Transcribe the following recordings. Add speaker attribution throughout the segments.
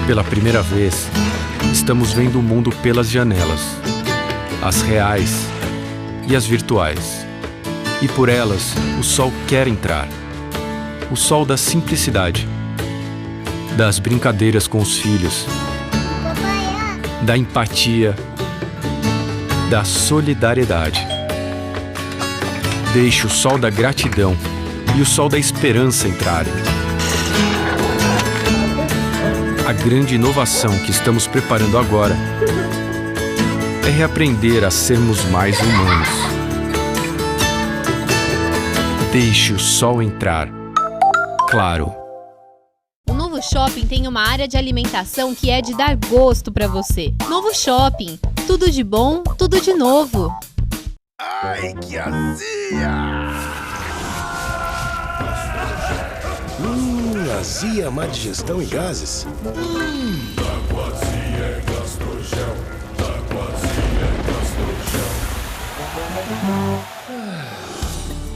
Speaker 1: Pela primeira vez, estamos vendo o mundo pelas janelas, as reais e as virtuais. E por elas, o sol quer entrar. O sol da simplicidade, das brincadeiras com os filhos, da empatia, da solidariedade. Deixe o sol da gratidão e o sol da esperança entrarem. A grande inovação que estamos preparando agora é reaprender a sermos mais humanos. Deixe o sol entrar. Claro.
Speaker 2: O Novo Shopping tem uma área de alimentação que é de dar gosto pra você. Novo Shopping. Tudo de bom, tudo de novo.
Speaker 3: Ai, que azia! Azia, má digestão e gases.
Speaker 4: Aquazia é Gastrogel. Aquazia é Gastrogel.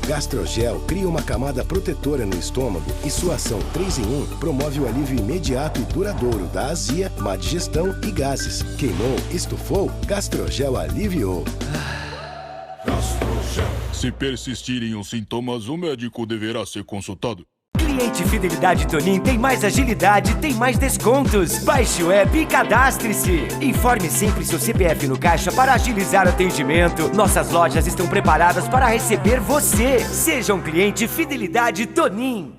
Speaker 3: Gastrogel cria uma camada protetora no estômago e sua ação 3 em 1 promove o alívio imediato e duradouro da azia, má digestão e gases. Queimou, estufou, Gastrogel aliviou.
Speaker 4: Gastrogel. Se persistirem os sintomas, o médico deverá ser consultado.
Speaker 5: Cliente Fidelidade Tonin tem mais agilidade, tem mais descontos. Baixe o app e cadastre-se. Informe sempre seu CPF no caixa para agilizar o atendimento. Nossas lojas estão preparadas para receber você. Seja um cliente Fidelidade Tonin.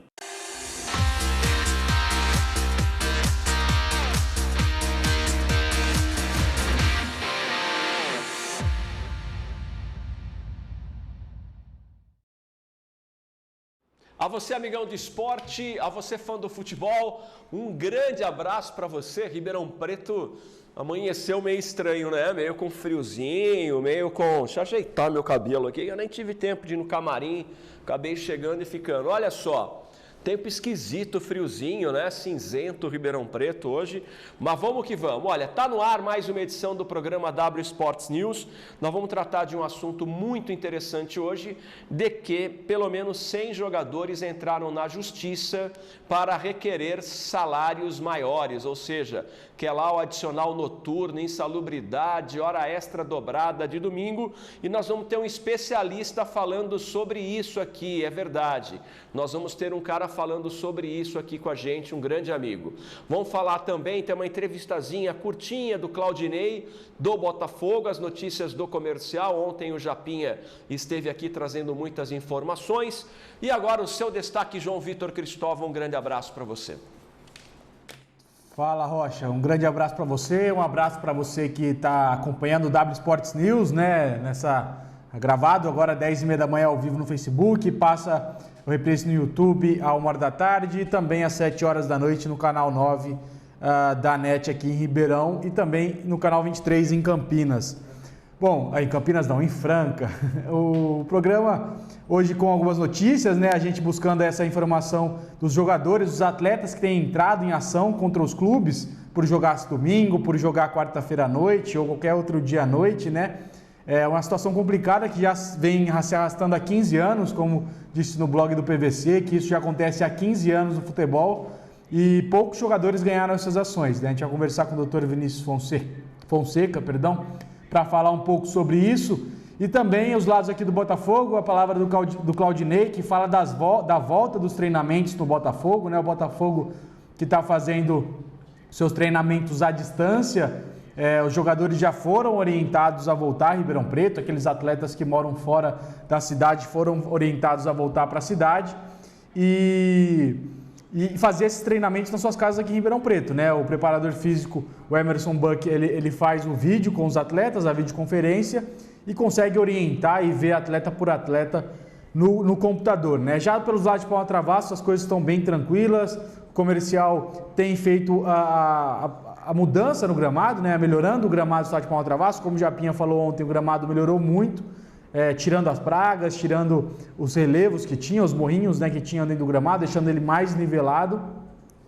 Speaker 6: A você, amigão do esporte, a você, fã do futebol, um grande abraço para você. Ribeirão Preto amanheceu meio estranho, né? Meio com friozinho, meio com... Deixa eu ajeitar meu cabelo aqui, eu nem tive tempo de ir no camarim, acabei chegando e ficando. Olha só, tempo esquisito, friozinho, né? Cinzento, Ribeirão Preto hoje. Mas vamos que vamos. Olha, tá no ar mais uma edição do programa W Sports News. Nós vamos tratar de um assunto muito interessante hoje, de que pelo menos 100 jogadores entraram na justiça para requerer salários maiores, ou seja, que é lá o adicional noturno, insalubridade, hora extra dobrada de domingo. E nós vamos ter um especialista falando sobre isso aqui, é verdade. Nós vamos ter um cara falando sobre isso aqui com a gente, um grande amigo. Vamos falar também, tem uma entrevistazinha curtinha do Claudinei, do Botafogo, as notícias do comercial. Ontem o Japinha esteve aqui trazendo muitas informações. E agora o seu destaque, João Vitor Cristóvão, um grande abraço para você.
Speaker 7: Fala, Rocha, um grande abraço para você, um abraço para você que está acompanhando o W Sports News, né, gravado agora 10h30 da manhã ao vivo no Facebook, passa o reprise no YouTube à 1h da tarde e também às 7 horas da noite no canal 9 da NET aqui em Ribeirão e também no canal 23 em Campinas. Bom, em Campinas não, em Franca. O programa hoje com algumas notícias, né? A gente buscando essa informação dos jogadores, dos atletas que têm entrado em ação contra os clubes por jogar domingo, por jogar quarta-feira à noite ou qualquer outro dia à noite, né? É uma situação complicada que já vem se arrastando há 15 anos, como disse no blog do PVC, que isso já acontece há 15 anos no futebol e poucos jogadores ganharam essas ações, né? A gente vai conversar com o Dr. Vinícius Fonseca, para falar um pouco sobre isso. E também os lados aqui do Botafogo, a palavra do Claudinei, que fala da volta dos treinamentos no Botafogo, né? O Botafogo que está fazendo seus treinamentos à distância, os jogadores já foram orientados a voltar a Ribeirão Preto, aqueles atletas que moram fora da cidade foram orientados a voltar para a cidade e fazer esses treinamentos nas suas casas aqui em Ribeirão Preto, né? O preparador físico, o Emerson Buck, ele faz o vídeo com os atletas, a videoconferência, e consegue orientar e ver atleta por atleta no computador, né? Já pelos lados de Palma Travasso, as coisas estão bem tranquilas, o comercial tem feito a mudança no gramado, né? Melhorando o gramado do estádio de Palma Travasso, como o Japinha falou ontem, o gramado melhorou muito, tirando as pragas, tirando os relevos que tinha, os morrinhos, né, que tinham dentro do gramado, deixando ele mais nivelado,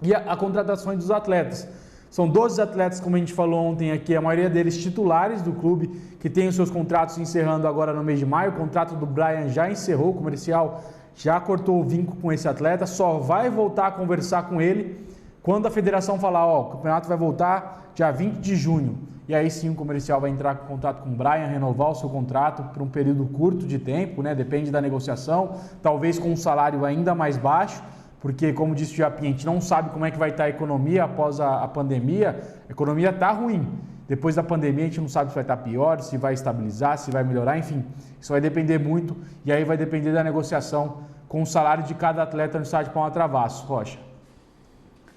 Speaker 7: e a contratação dos atletas. São 12 atletas, como a gente falou ontem aqui, a maioria deles titulares do clube, que tem os seus contratos encerrando agora no mês de maio. O contrato do Brian já encerrou, o comercial já cortou o vínculo com esse atleta, só vai voltar a conversar com ele Quando a federação falar, ó, o campeonato vai voltar dia 20 de junho, e aí sim o comercial vai entrar em contato com o Brian, renovar o seu contrato por um período curto de tempo, né? Depende da negociação, talvez com um salário ainda mais baixo, porque, como disse o Japim, a gente não sabe como é que vai estar a economia após a pandemia. A economia está ruim. Depois da pandemia, a gente não sabe se vai estar pior, se vai estabilizar, se vai melhorar, enfim. Isso vai depender muito, e aí vai depender da negociação com o salário de cada atleta no estádio Palma Travassos. Rocha.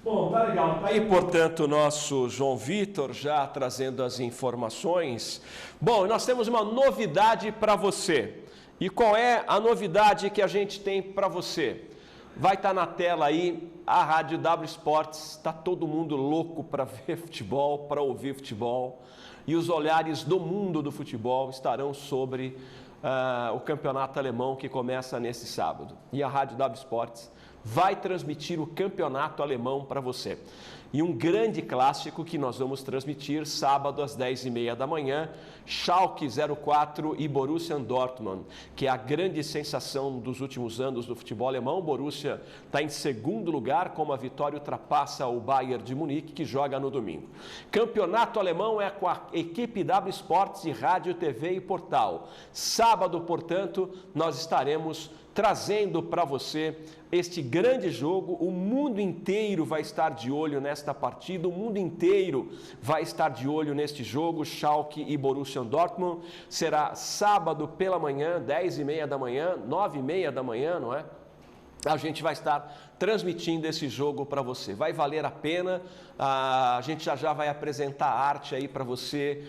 Speaker 6: Bom, tá legal. Aí, portanto, o nosso João Vitor já trazendo as informações. Bom, nós temos uma novidade para você. E qual é a novidade que a gente tem para você? Vai estar na tela aí a Rádio W Sports. Está todo mundo louco para ver futebol, para ouvir futebol. E os olhares do mundo do futebol estarão sobre o campeonato alemão que começa nesse sábado. E a Rádio W Sports vai transmitir o campeonato alemão para você. E um grande clássico que nós vamos transmitir sábado às 10h30 da manhã, Schalke 04 e Borussia Dortmund, que é a grande sensação dos últimos anos do futebol alemão. O Borussia está em segundo lugar, com uma vitória ultrapassa o Bayern de Munique, que joga no domingo. Campeonato alemão é com a equipe W Sports de rádio, TV e portal. Sábado, portanto, nós estaremos trazendo para você este grande jogo. O mundo inteiro vai estar de olho nesta partida, o mundo inteiro vai estar de olho neste jogo, Schalke e Borussia Dortmund. Será sábado pela manhã, 10h30 da manhã, 9h30 da manhã, não é? A gente vai estar transmitindo esse jogo para você. Vai valer a pena. A gente já vai apresentar a arte aí para você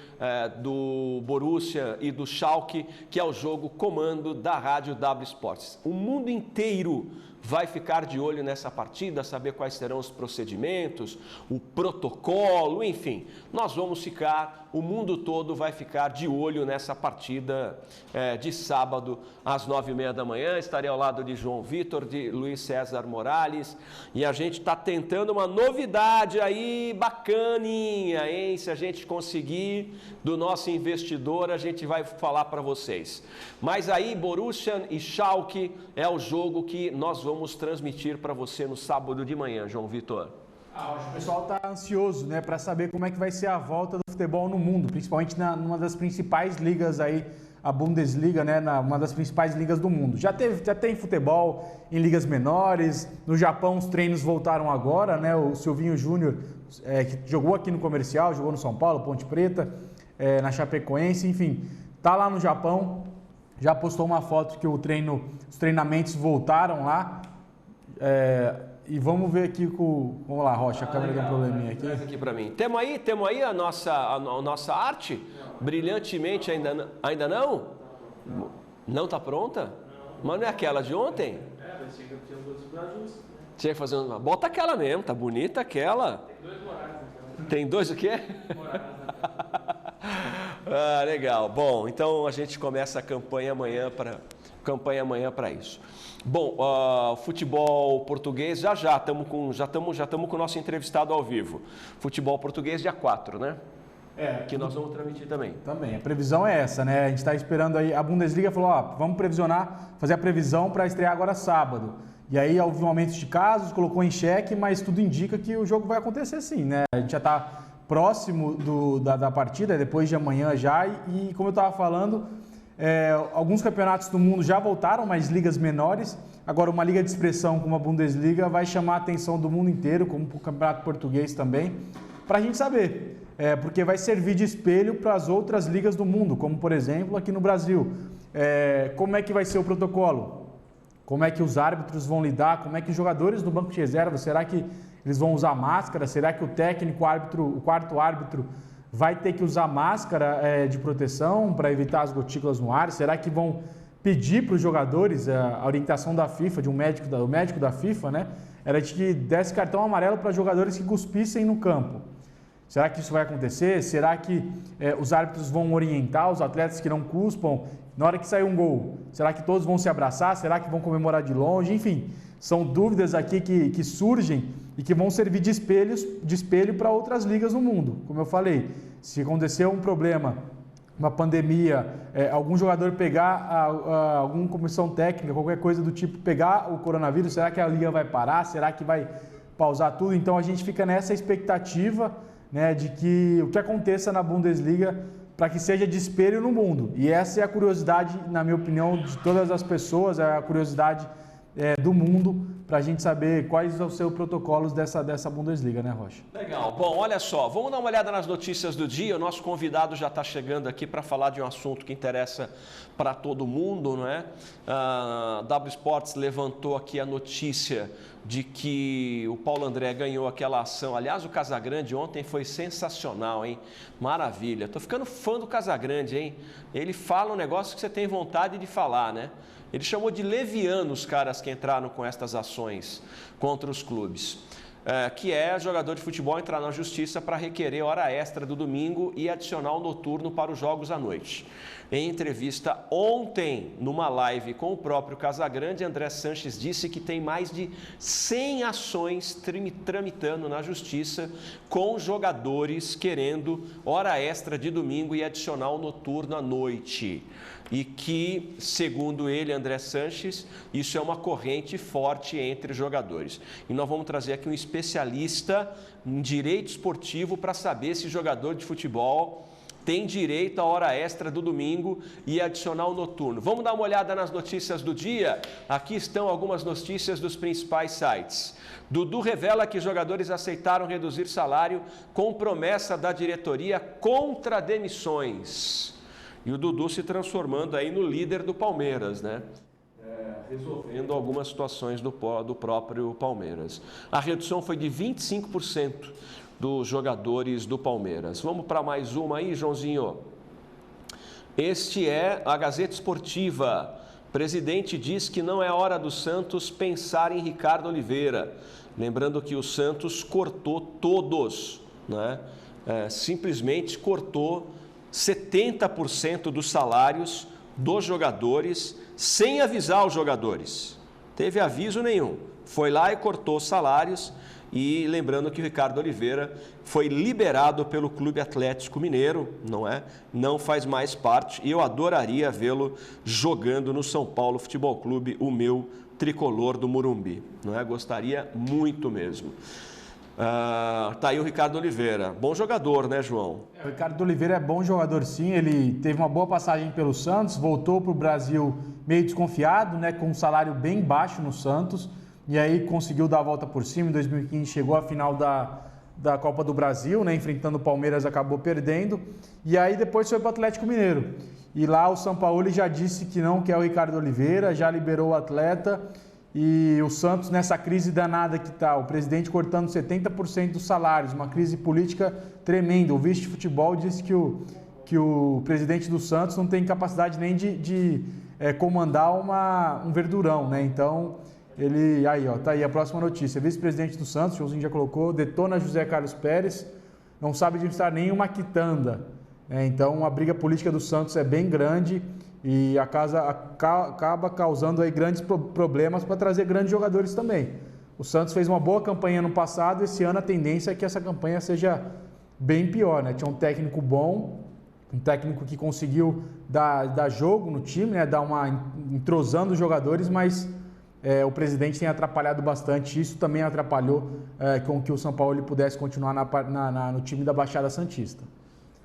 Speaker 6: do Borussia e do Schalke, que é o jogo comando da Rádio W Sports. O mundo inteiro vai ficar de olho nessa partida, saber quais serão os procedimentos, o protocolo, enfim. Nós vamos ficar, o mundo todo vai ficar de olho nessa partida de sábado às 9h30 da manhã. Estarei ao lado de João Vitor, de Luiz César Morales, e a gente está tentando uma novidade aí bacaninha, hein? Se a gente conseguir, do nosso investidor, a gente vai falar para vocês. Mas aí, Borussia e Schalke é o jogo que nós vamos transmitir para você no sábado de manhã, João Vitor.
Speaker 7: O pessoal está ansioso, né, para saber como é que vai ser a volta do futebol no mundo, principalmente numa das principais ligas aí, a Bundesliga, né, uma das principais ligas do mundo. Já tem futebol em ligas menores. No Japão os treinos voltaram agora, né? O Silvinho Júnior, que jogou aqui no Comercial, jogou no São Paulo, Ponte Preta, na Chapecoense, enfim, tá lá no Japão. Já postou uma foto que os treinamentos voltaram lá. E vamos ver aqui com... Vamos lá, Rocha, a câmera deu um probleminha aqui.
Speaker 6: Traz aqui para mim. Temos aí a nossa arte? Brilhantemente ainda não? Não está pronta? Não. Mas não é aquela de ontem?
Speaker 8: Mas tinha que fazer dois ajustes.
Speaker 6: Tinha que fazer uma... Bota aquela mesmo, tá bonita aquela.
Speaker 8: Tem dois morais. Então.
Speaker 6: Tem dois o quê?
Speaker 8: Morais.
Speaker 6: Legal. Bom, então a gente começa a campanha amanhã para isso. Bom, futebol português, já estamos com o nosso entrevistado ao vivo. Futebol português dia 4, né? Que nós vamos transmitir também.
Speaker 7: Também, a previsão é essa, né? A gente está esperando aí, a Bundesliga falou, vamos fazer a previsão para estrear agora sábado. E aí houve um aumento de casos, colocou em xeque, mas tudo indica que o jogo vai acontecer sim, né? A gente já está próximo da partida, depois de amanhã já, e como eu estava falando, alguns campeonatos do mundo já voltaram, mas ligas menores. Agora, uma liga de expressão como a Bundesliga vai chamar a atenção do mundo inteiro, como o campeonato português também, para a gente saber. Porque vai servir de espelho para as outras ligas do mundo, como, por exemplo, aqui no Brasil. Como é que vai ser o protocolo? Como é que os árbitros vão lidar? Como é que os jogadores do banco de reserva, será que eles vão usar máscara? Será que o técnico, o quarto árbitro, vai ter que usar máscara de proteção para evitar as gotículas no ar? Será que vão pedir para os jogadores a orientação da FIFA, de um médico da FIFA, né? Era de que desse cartão amarelo para jogadores que cuspissem no campo. Será que isso vai acontecer? Será que os árbitros vão orientar os atletas que não cuspam na hora que sair um gol? Será que todos vão se abraçar? Será que vão comemorar de longe? Enfim, são dúvidas aqui que surgem e que vão servir de espelho para outras ligas no mundo. Como eu falei, se acontecer um problema, uma pandemia, algum jogador pegar alguma comissão técnica, qualquer coisa do tipo, pegar o coronavírus, será que a liga vai parar? Será que vai pausar tudo. Então a gente fica nessa expectativa, né, de que o que aconteça na Bundesliga para que seja de espelho no mundo. E essa é a curiosidade, na minha opinião, de todas as pessoas, é a curiosidade do mundo, para a gente saber quais são os seus protocolos dessa Bundesliga, né, Rocha?
Speaker 6: Legal. Bom, olha só, vamos dar uma olhada nas notícias do dia. O nosso convidado já está chegando aqui para falar de um assunto que interessa para todo mundo, não é? A W Sports levantou aqui a notícia de que o Paulo André ganhou aquela ação. Aliás, o Casagrande ontem foi sensacional, hein? Maravilha. Tô ficando fã do Casagrande, hein? Ele fala um negócio que você tem vontade de falar, né? Ele chamou de leviano os caras que entraram com estas ações contra os clubes, que é jogador de futebol entrar na justiça para requerer hora extra do domingo e adicional noturno para os jogos à noite. Em entrevista ontem, numa live com o próprio Casagrande, André Sanches disse que tem mais de 100 ações tramitando na justiça com jogadores querendo hora extra de domingo e adicional noturno à noite. E que, segundo ele, André Sanches, isso é uma corrente forte entre jogadores. E nós vamos trazer aqui um especialista em direito esportivo para saber se jogador de futebol tem direito à hora extra do domingo e adicional noturno. Vamos dar uma olhada nas notícias do dia? Aqui estão algumas notícias dos principais sites. Dudu revela que jogadores aceitaram reduzir salário com promessa da diretoria contra demissões. E o Dudu se transformando aí no líder do Palmeiras, né? Resolvendo algumas situações do próprio Palmeiras. A redução foi de 25% dos jogadores do Palmeiras. Vamos para mais uma aí, Joãozinho. Este é a Gazeta Esportiva. Presidente diz que não é hora do Santos pensar em Ricardo Oliveira. Lembrando que o Santos cortou todos, né? Simplesmente cortou 70% dos salários dos jogadores sem avisar os jogadores. Teve aviso nenhum. Foi lá e cortou os salários. E lembrando que o Ricardo Oliveira foi liberado pelo Clube Atlético Mineiro, não é? Não faz mais parte. E eu adoraria vê-lo jogando no São Paulo Futebol Clube, o meu tricolor do Morumbi, não é? Gostaria muito mesmo. Tá aí o Ricardo Oliveira, bom jogador, né, João?
Speaker 7: O Ricardo Oliveira é bom jogador, sim. Ele teve uma boa passagem pelo Santos, voltou para o Brasil meio desconfiado, né, com um salário bem baixo no Santos, e aí conseguiu dar a volta por cima. Em 2015 chegou à final da Copa do Brasil, né, enfrentando o Palmeiras, acabou perdendo, e aí depois foi para o Atlético Mineiro. E lá o Sampaoli já disse que não quer o Ricardo Oliveira, já liberou o atleta. E o Santos, nessa crise danada que está, o presidente cortando 70% dos salários, uma crise política tremenda. O vice de futebol disse que o presidente do Santos não tem capacidade nem de comandar um verdurão, né? Então, ele... Aí, ó, tá aí a próxima notícia. Vice-presidente do Santos, o Joãozinho já colocou, detona José Carlos Pérez, não sabe administrar nenhuma quitanda. Então, a briga política do Santos é bem grande. E a casa acaba causando aí grandes problemas para trazer grandes jogadores também. O Santos fez uma boa campanha no passado, esse ano a tendência é que essa campanha seja bem pior, né? Tinha um técnico bom, um técnico que conseguiu dar jogo no time, né? Entrosando os jogadores, mas o presidente tem atrapalhado bastante. Isso também atrapalhou com que o São Paulo pudesse continuar no time da Baixada Santista.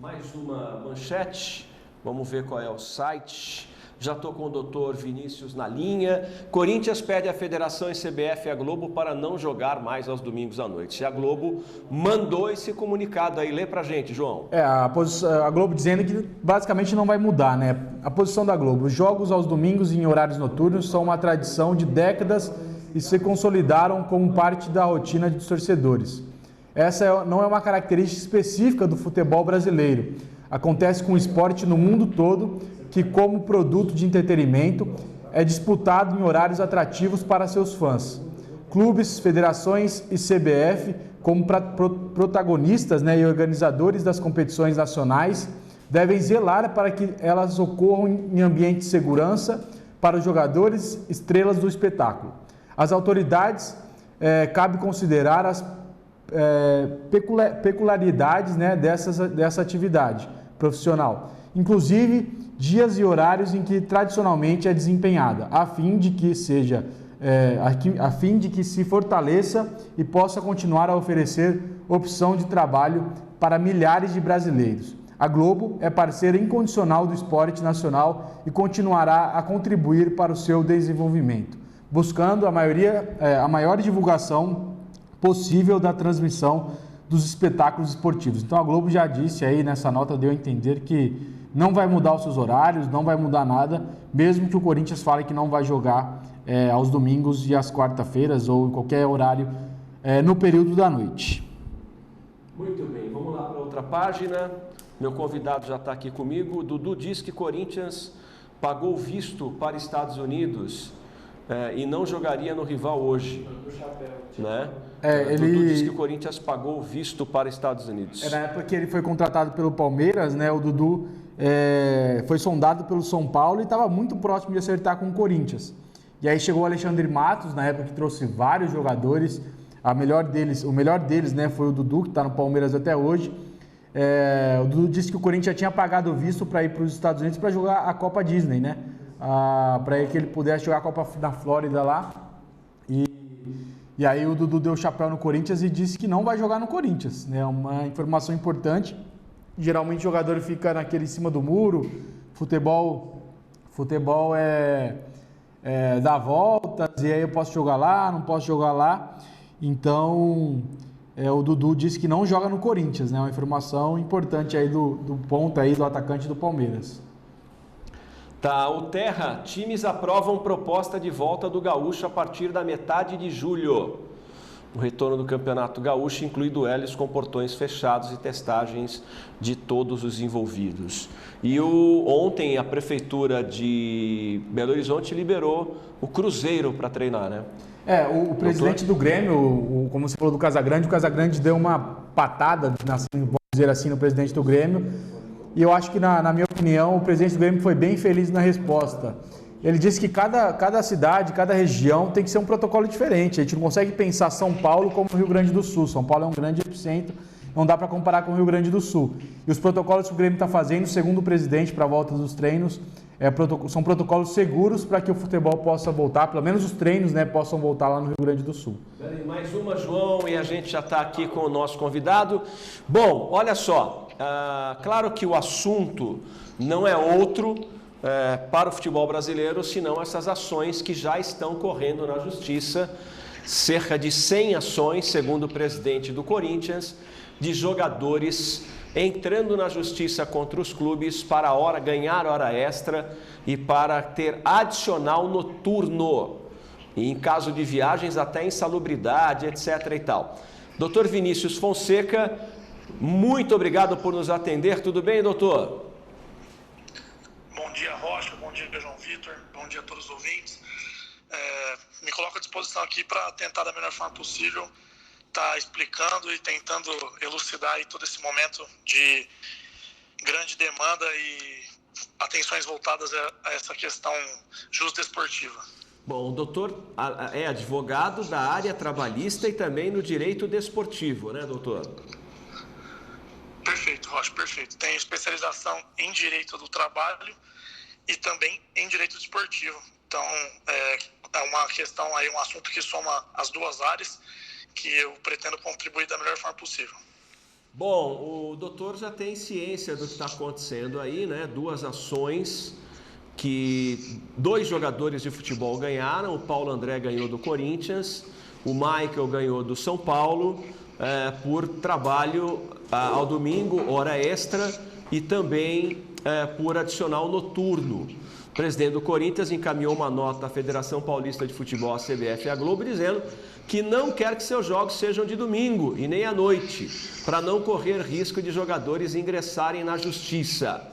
Speaker 6: Mais uma manchete. Vamos ver qual é o site. Já estou com o doutor Vinícius na linha. Corinthians pede à Federação e CBF e a Globo para não jogar mais aos domingos à noite. E a Globo mandou esse comunicado aí. Lê pra gente, João.
Speaker 7: A Globo dizendo que basicamente não vai mudar, né? A posição da Globo. Os jogos aos domingos e em horários noturnos são uma tradição de décadas e se consolidaram como parte da rotina dos torcedores. Essa não é uma característica específica do futebol brasileiro. Acontece com o esporte no mundo todo, que como produto de entretenimento é disputado em horários atrativos para seus fãs. Clubes, federações e CBF, como protagonistas, né, e organizadores das competições nacionais, devem zelar para que elas ocorram em ambiente de segurança para os jogadores, estrelas do espetáculo. As autoridades cabe considerar as peculiaridades, né, dessa atividade profissional, inclusive dias e horários em que tradicionalmente é desempenhada, a fim de que seja a fim de que se fortaleça e possa continuar a oferecer opção de trabalho para milhares de brasileiros. A Globo é parceira incondicional do esporte nacional e continuará a contribuir para o seu desenvolvimento, buscando a maior divulgação possível da transmissão dos espetáculos esportivos. Então a Globo já disse aí nessa nota, deu a entender que não vai mudar os seus horários, não vai mudar nada, mesmo que o Corinthians fale que não vai jogar aos domingos e às quarta-feiras ou em qualquer horário no período da noite.
Speaker 6: Muito bem, vamos lá para outra página. Meu convidado já está aqui comigo. Dudu diz que Corinthians pagou visto para Estados Unidos e não jogaria no rival hoje. Né? Dudu diz que o Corinthians pagou visto para Estados Unidos.
Speaker 7: Na época que ele foi contratado pelo Palmeiras, né, o Dudu foi sondado pelo São Paulo e estava muito próximo de acertar com o Corinthians. E aí chegou o Alexandre Matos, na época que trouxe vários jogadores. O melhor deles, né, foi o Dudu, que está no Palmeiras até hoje. O Dudu disse que o Corinthians já tinha pagado o visto para ir para os Estados Unidos para jogar a Copa Disney, né? Para que ele pudesse jogar a Copa da Flórida lá. E aí o Dudu deu o chapéu no Corinthians e disse que não vai jogar no Corinthians, né? Uma informação importante. Geralmente o jogador fica naquele em cima do muro. Futebol dá voltas, e aí eu posso jogar lá, não posso jogar lá. Então, o Dudu disse que não joga no Corinthians, né? Uma informação importante aí do ponto aí do atacante do Palmeiras.
Speaker 6: Tá, o Terra, times aprovam proposta de volta do Gaúcho a partir da metade de julho. O retorno do Campeonato Gaúcho inclui duelos com portões fechados e testagens de todos os envolvidos. E ontem a Prefeitura de Belo Horizonte liberou o Cruzeiro para treinar, né?
Speaker 7: O presidente do Grêmio, como você falou do Casagrande, o Casagrande deu uma patada, vamos dizer assim, no presidente do Grêmio. E eu acho que, na minha opinião, o presidente do Grêmio foi bem feliz na resposta. Ele disse que cada cidade, cada região tem que ser um protocolo diferente. A gente não consegue pensar São Paulo como o Rio Grande do Sul. São Paulo é um grande epicentro, não dá para comparar com o Rio Grande do Sul. E os protocolos que o Grêmio está fazendo, segundo o presidente, para a volta dos treinos, são protocolos seguros para que o futebol possa voltar, pelo menos os treinos, né, possam voltar lá no Rio Grande do Sul.
Speaker 6: Mais uma, João, e a gente já está aqui com o nosso convidado. Bom, olha só, claro que o assunto não é outro para o futebol brasileiro, senão essas ações que já estão correndo na Justiça, cerca de 100 ações, segundo o presidente do Corinthians, de jogadores entrando na Justiça contra os clubes para ganhar hora extra e para ter adicional noturno, e em caso de viagens até insalubridade, etc. e tal. Doutor Vinícius Fonseca, muito obrigado por nos atender. Tudo bem, doutor?
Speaker 9: Bom dia, Rocha. Bom dia, João Vitor. Bom dia a todos os ouvintes. Me coloco à disposição aqui para tentar da melhor forma possível estar explicando e tentando elucidar aí todo esse momento de grande demanda e atenções voltadas a essa questão jusdesportiva.
Speaker 6: Bom, o doutor é advogado da área trabalhista e também no direito desportivo, né, doutor?
Speaker 9: Perfeito, Rocha, perfeito. Tenho especialização em direito do trabalho e também em direito desportivo. Então, é uma questão aí, um assunto que soma as duas áreas, que eu pretendo contribuir da melhor forma possível.
Speaker 6: Bom, o doutor já tem ciência do que está acontecendo aí, né? 2 ações que 2 jogadores de futebol ganharam. O Paulo André ganhou do Corinthians, o Michael ganhou do São Paulo, por trabalho ao domingo, hora extra, e também por adicional noturno. O presidente do Corinthians encaminhou uma nota à Federação Paulista de Futebol, a CBF e a Globo, dizendo que não quer que seus jogos sejam de domingo e nem à noite, para não correr risco de jogadores ingressarem na justiça.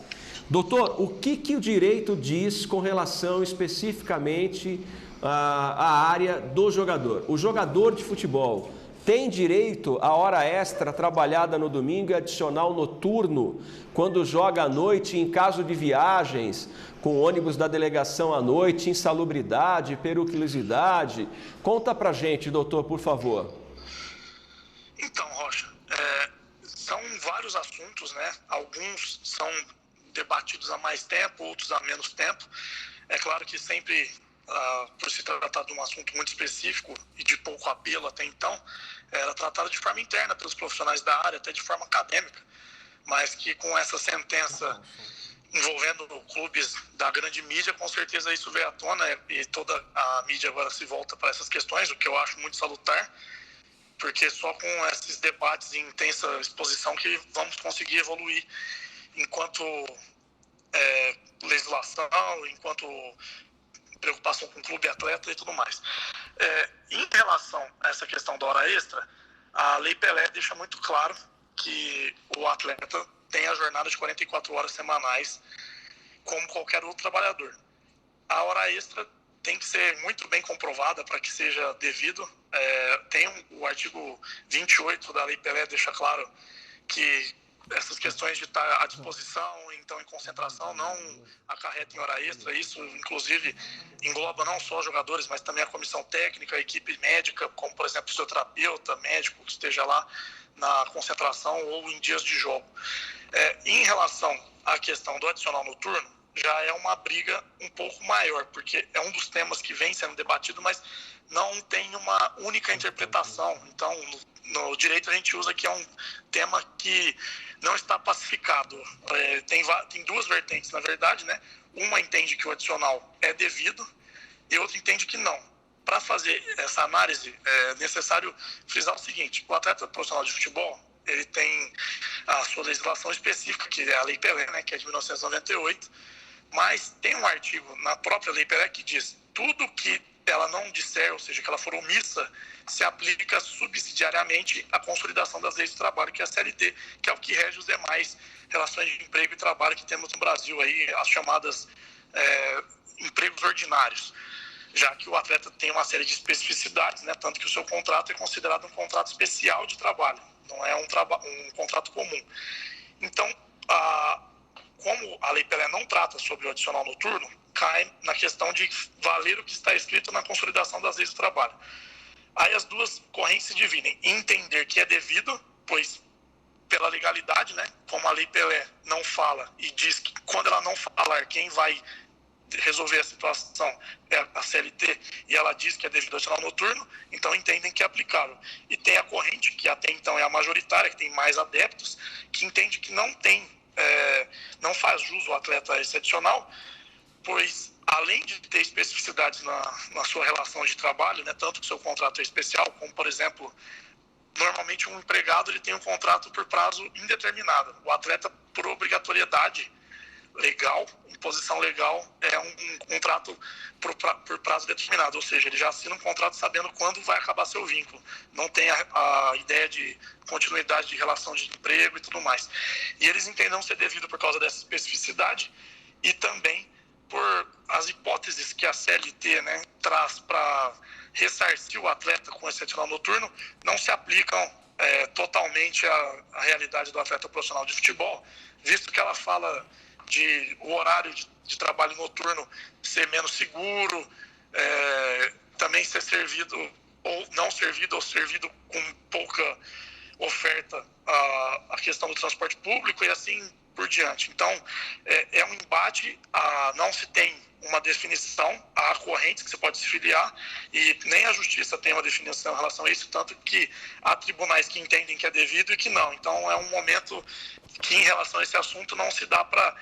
Speaker 6: Doutor, o que o direito diz com relação especificamente à área do jogador? O jogador de futebol tem direito à hora extra trabalhada no domingo e adicional noturno quando joga à noite em caso de viagens, com ônibus da delegação à noite, insalubridade, periculosidade? Conta pra gente, doutor, por favor.
Speaker 9: Então, Rocha, são vários assuntos, né? Alguns são debatidos há mais tempo, outros há menos tempo. É claro que sempre por se tratar de um assunto muito específico e de pouco apelo até então, era tratada de forma interna pelos profissionais da área, até de forma acadêmica, mas que com essa sentença envolvendo clubes da grande mídia, com certeza isso veio à tona e toda a mídia agora se volta para essas questões, o que eu acho muito salutar, porque só com esses debates em intensa exposição que vamos conseguir evoluir enquanto legislação, enquanto preocupação com o clube, atleta e tudo mais. Em relação a essa questão da hora extra, a Lei Pelé deixa muito claro que o atleta tem a jornada de 44 horas semanais como qualquer outro trabalhador. A hora extra tem que ser muito bem comprovada para que seja devido. O artigo 28 da Lei Pelé deixa claro que essas questões de estar à disposição, então em concentração, não acarreta em hora extra. Isso, inclusive, engloba não só os jogadores, mas também a comissão técnica, a equipe médica, como, por exemplo, o fisioterapeuta, médico que esteja lá na concentração ou em dias de jogo. Em relação à questão do adicional noturno, já é uma briga um pouco maior, porque é um dos temas que vem sendo debatido, mas não tem uma única interpretação. Então, no direito a gente usa que é um tema que não está pacificado. Tem duas vertentes, na verdade, né? Uma entende que o adicional é devido e outra entende que não. Para fazer essa análise, é necessário frisar o seguinte: o atleta profissional de futebol, ele tem a sua legislação específica, que é a Lei Pelé, né, que é de 1998, mas tem um artigo na própria Lei Pelé que diz: tudo que ela não disser, ou seja, que ela for omissa, se aplica subsidiariamente à consolidação das leis do trabalho, que é a CLT, que é o que rege os demais relações de emprego e trabalho que temos no Brasil, aí, as chamadas empregos ordinários, já que o atleta tem uma série de especificidades, né, tanto que o seu contrato é considerado um contrato especial de trabalho, não é um contrato comum. Então, como a Lei Pelé não trata sobre o adicional noturno, cai na questão de valer o que está escrito na consolidação das leis do trabalho. Aí as duas correntes se dividem: entender que é devido, pois pela legalidade, né, como a Lei Pelé não fala e diz que quando ela não falar, quem vai resolver a situação é a CLT, e ela diz que é devido ao adicional noturno, então entendem que é aplicável. E tem a corrente, que até então é a majoritária, que tem mais adeptos, que entende que não faz jus ao atleta esse adicional, pois além de ter especificidades na sua relação de trabalho, né, tanto que o seu contrato é especial, como, por exemplo, normalmente um empregado ele tem um contrato por prazo indeterminado. O atleta, por obrigatoriedade legal, imposição legal, é um contrato por prazo determinado, ou seja, ele já assina um contrato sabendo quando vai acabar seu vínculo, não tem a ideia de continuidade de relação de emprego e tudo mais. E eles entendem ser devido por causa dessa especificidade e também por as hipóteses que a CLT, né, traz para ressarcir o atleta com esse adicional noturno, não se aplicam totalmente à realidade do atleta profissional de futebol, visto que ela fala de o horário de trabalho noturno ser menos seguro, também ser servido ou não servido, ou servido com pouca oferta a questão do transporte público e assim por diante. Então, é um embate, não se tem uma definição, há correntes que você pode se filiar e nem a justiça tem uma definição em relação a isso, tanto que há tribunais que entendem que é devido e que não. Então, é um momento que, em relação a esse assunto, não se dá para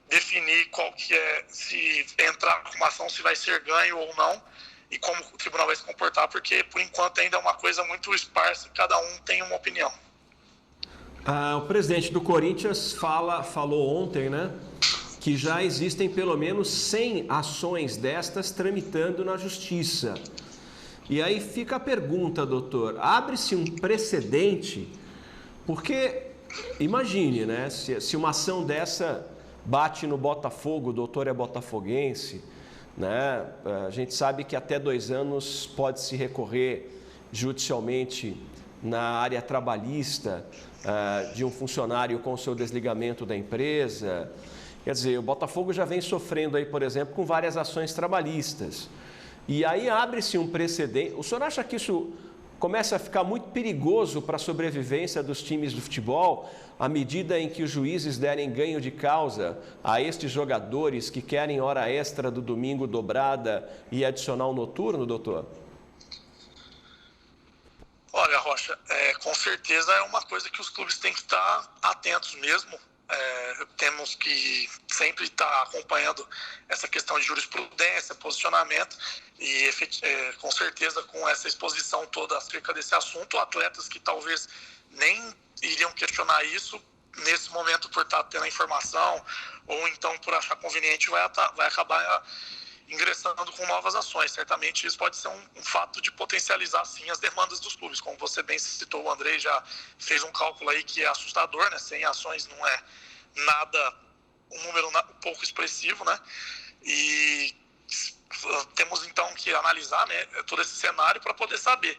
Speaker 9: definir qual que é, se entrar com uma ação, se vai ser ganho ou não, e como o tribunal vai se comportar, porque, por enquanto, ainda é uma coisa muito esparsa, cada um tem uma opinião.
Speaker 6: O presidente do Corinthians falou ontem, né, que já existem pelo menos 100 ações destas tramitando na justiça. E aí fica a pergunta, doutor, abre-se um precedente? Porque, imagine, né, se uma ação dessa bate no Botafogo, o doutor é botafoguense, né, a gente sabe que até 2 anos pode se recorrer judicialmente na área trabalhista de um funcionário com o seu desligamento da empresa. Quer dizer, o Botafogo já vem sofrendo aí, por exemplo, com várias ações trabalhistas. E aí abre-se um precedente. O senhor acha que isso começa a ficar muito perigoso para a sobrevivência dos times do futebol à medida em que os juízes derem ganho de causa a estes jogadores que querem hora extra do domingo dobrada e adicional noturno, doutor?
Speaker 9: Olha, Rocha, com certeza é uma coisa que os clubes têm que estar atentos mesmo. Temos que sempre estar acompanhando essa questão de jurisprudência, posicionamento e com certeza com essa exposição toda acerca desse assunto, atletas que talvez nem iriam questionar isso nesse momento por estar tendo a informação ou então por achar conveniente vai acabar ingressando com novas ações. Certamente isso pode ser um fato de potencializar sim as demandas dos clubes. Como você bem citou, o Andrei já fez um cálculo aí que é assustador, né? 100 ações não é nada, um número pouco expressivo, né? E temos então que analisar, né, todo esse cenário para poder saber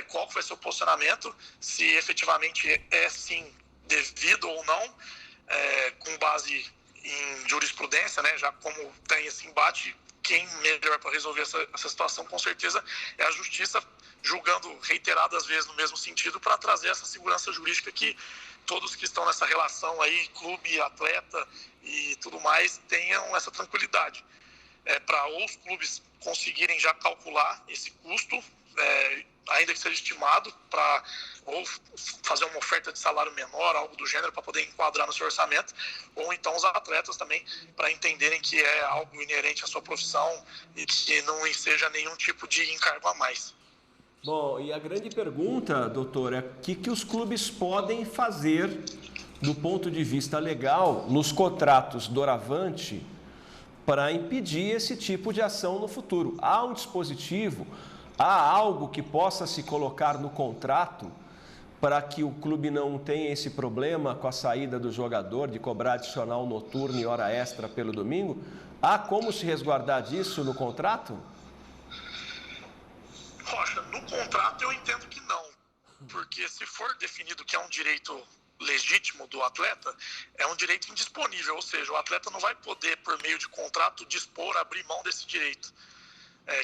Speaker 9: qual vai ser o posicionamento, se efetivamente é sim devido ou não, com base em jurisprudência, né? Já como tem esse embate, quem melhor para resolver essa situação, com certeza, é a Justiça, julgando reiteradas vezes no mesmo sentido para trazer essa segurança jurídica que todos que estão nessa relação aí, clube, atleta e tudo mais, tenham essa tranquilidade. Para os clubes conseguirem já calcular esse custo, ainda que seja estimado, para ou fazer uma oferta de salário menor, algo do gênero, para poder enquadrar no seu orçamento, ou então os atletas também, para entenderem que é algo inerente à sua profissão e que não seja nenhum tipo de encargo a mais.
Speaker 6: Bom, e a grande pergunta, doutor, é o que os clubes podem fazer do ponto de vista legal nos contratos doravante para impedir esse tipo de ação no futuro. Há um dispositivo, há algo que possa se colocar no contrato para que o clube não tenha esse problema com a saída do jogador de cobrar adicional noturno e hora extra pelo domingo? Há como se resguardar disso no contrato?
Speaker 9: Rocha, no contrato eu entendo que não, porque se for definido que é um direito legítimo do atleta, é um direito indisponível, ou seja, o atleta não vai poder, por meio de contrato, abrir mão desse direito,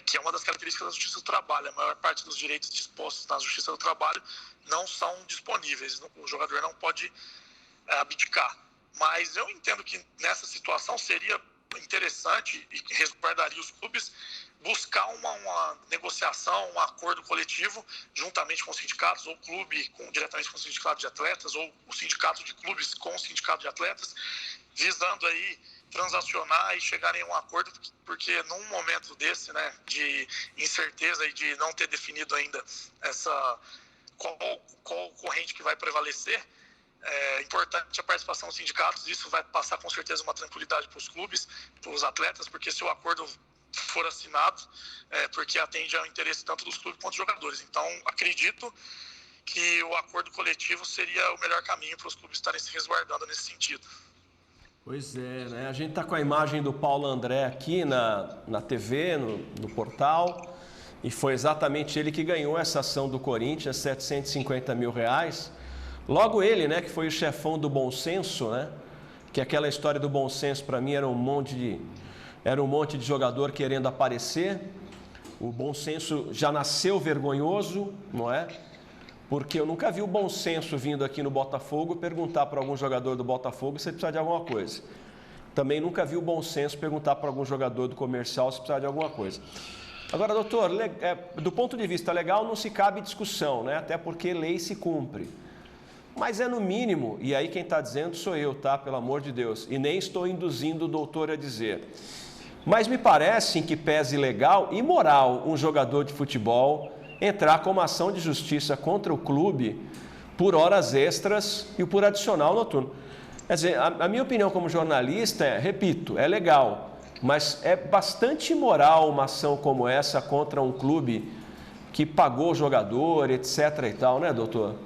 Speaker 9: que é uma das características da Justiça do Trabalho. A maior parte dos direitos dispostos na Justiça do Trabalho não são disponíveis, o jogador não pode abdicar. Mas eu entendo que nessa situação seria interessante e resguardaria os clubes buscar uma negociação, um acordo coletivo juntamente com os sindicatos, ou clube diretamente com o sindicato de atletas, ou o sindicato de clubes com o sindicato de atletas, visando aí transacionar e chegarem a um acordo, porque num momento desse, né, de incerteza e de não ter definido ainda qual corrente que vai prevalecer, é importante a participação dos sindicatos. Isso vai passar com certeza uma tranquilidade para os clubes, para os atletas, porque se o acordo for assinado, porque atende ao interesse tanto dos clubes quanto dos jogadores. Então, acredito que o acordo coletivo seria o melhor caminho para os clubes estarem se resguardando nesse sentido.
Speaker 6: Pois é, né? A gente está com a imagem do Paulo André aqui na TV, no portal, e foi exatamente ele que ganhou essa ação do Corinthians, R$750 mil. Logo ele, né, que foi o chefão do bom senso, né? Que aquela história do bom senso para mim era um monte de jogador querendo aparecer. O bom senso já nasceu vergonhoso, não é? Porque eu nunca vi o bom senso vindo aqui no Botafogo perguntar para algum jogador do Botafogo se precisa de alguma coisa. Também nunca vi o bom senso perguntar para algum jogador do Comercial se precisa de alguma coisa. Agora, doutor, do ponto de vista legal não se cabe discussão, né? Até porque lei se cumpre. Mas é no mínimo, e aí quem está dizendo sou eu, tá? Pelo amor de Deus. E nem estou induzindo o doutor a dizer. Mas me parece, em que pese legal e moral, um jogador de futebol entrar com uma ação de justiça contra o clube por horas extras e por adicional noturno. Quer dizer, a minha opinião como jornalista repito, é legal, mas é bastante imoral uma ação como essa contra um clube que pagou o jogador, etc. e tal, né, doutor?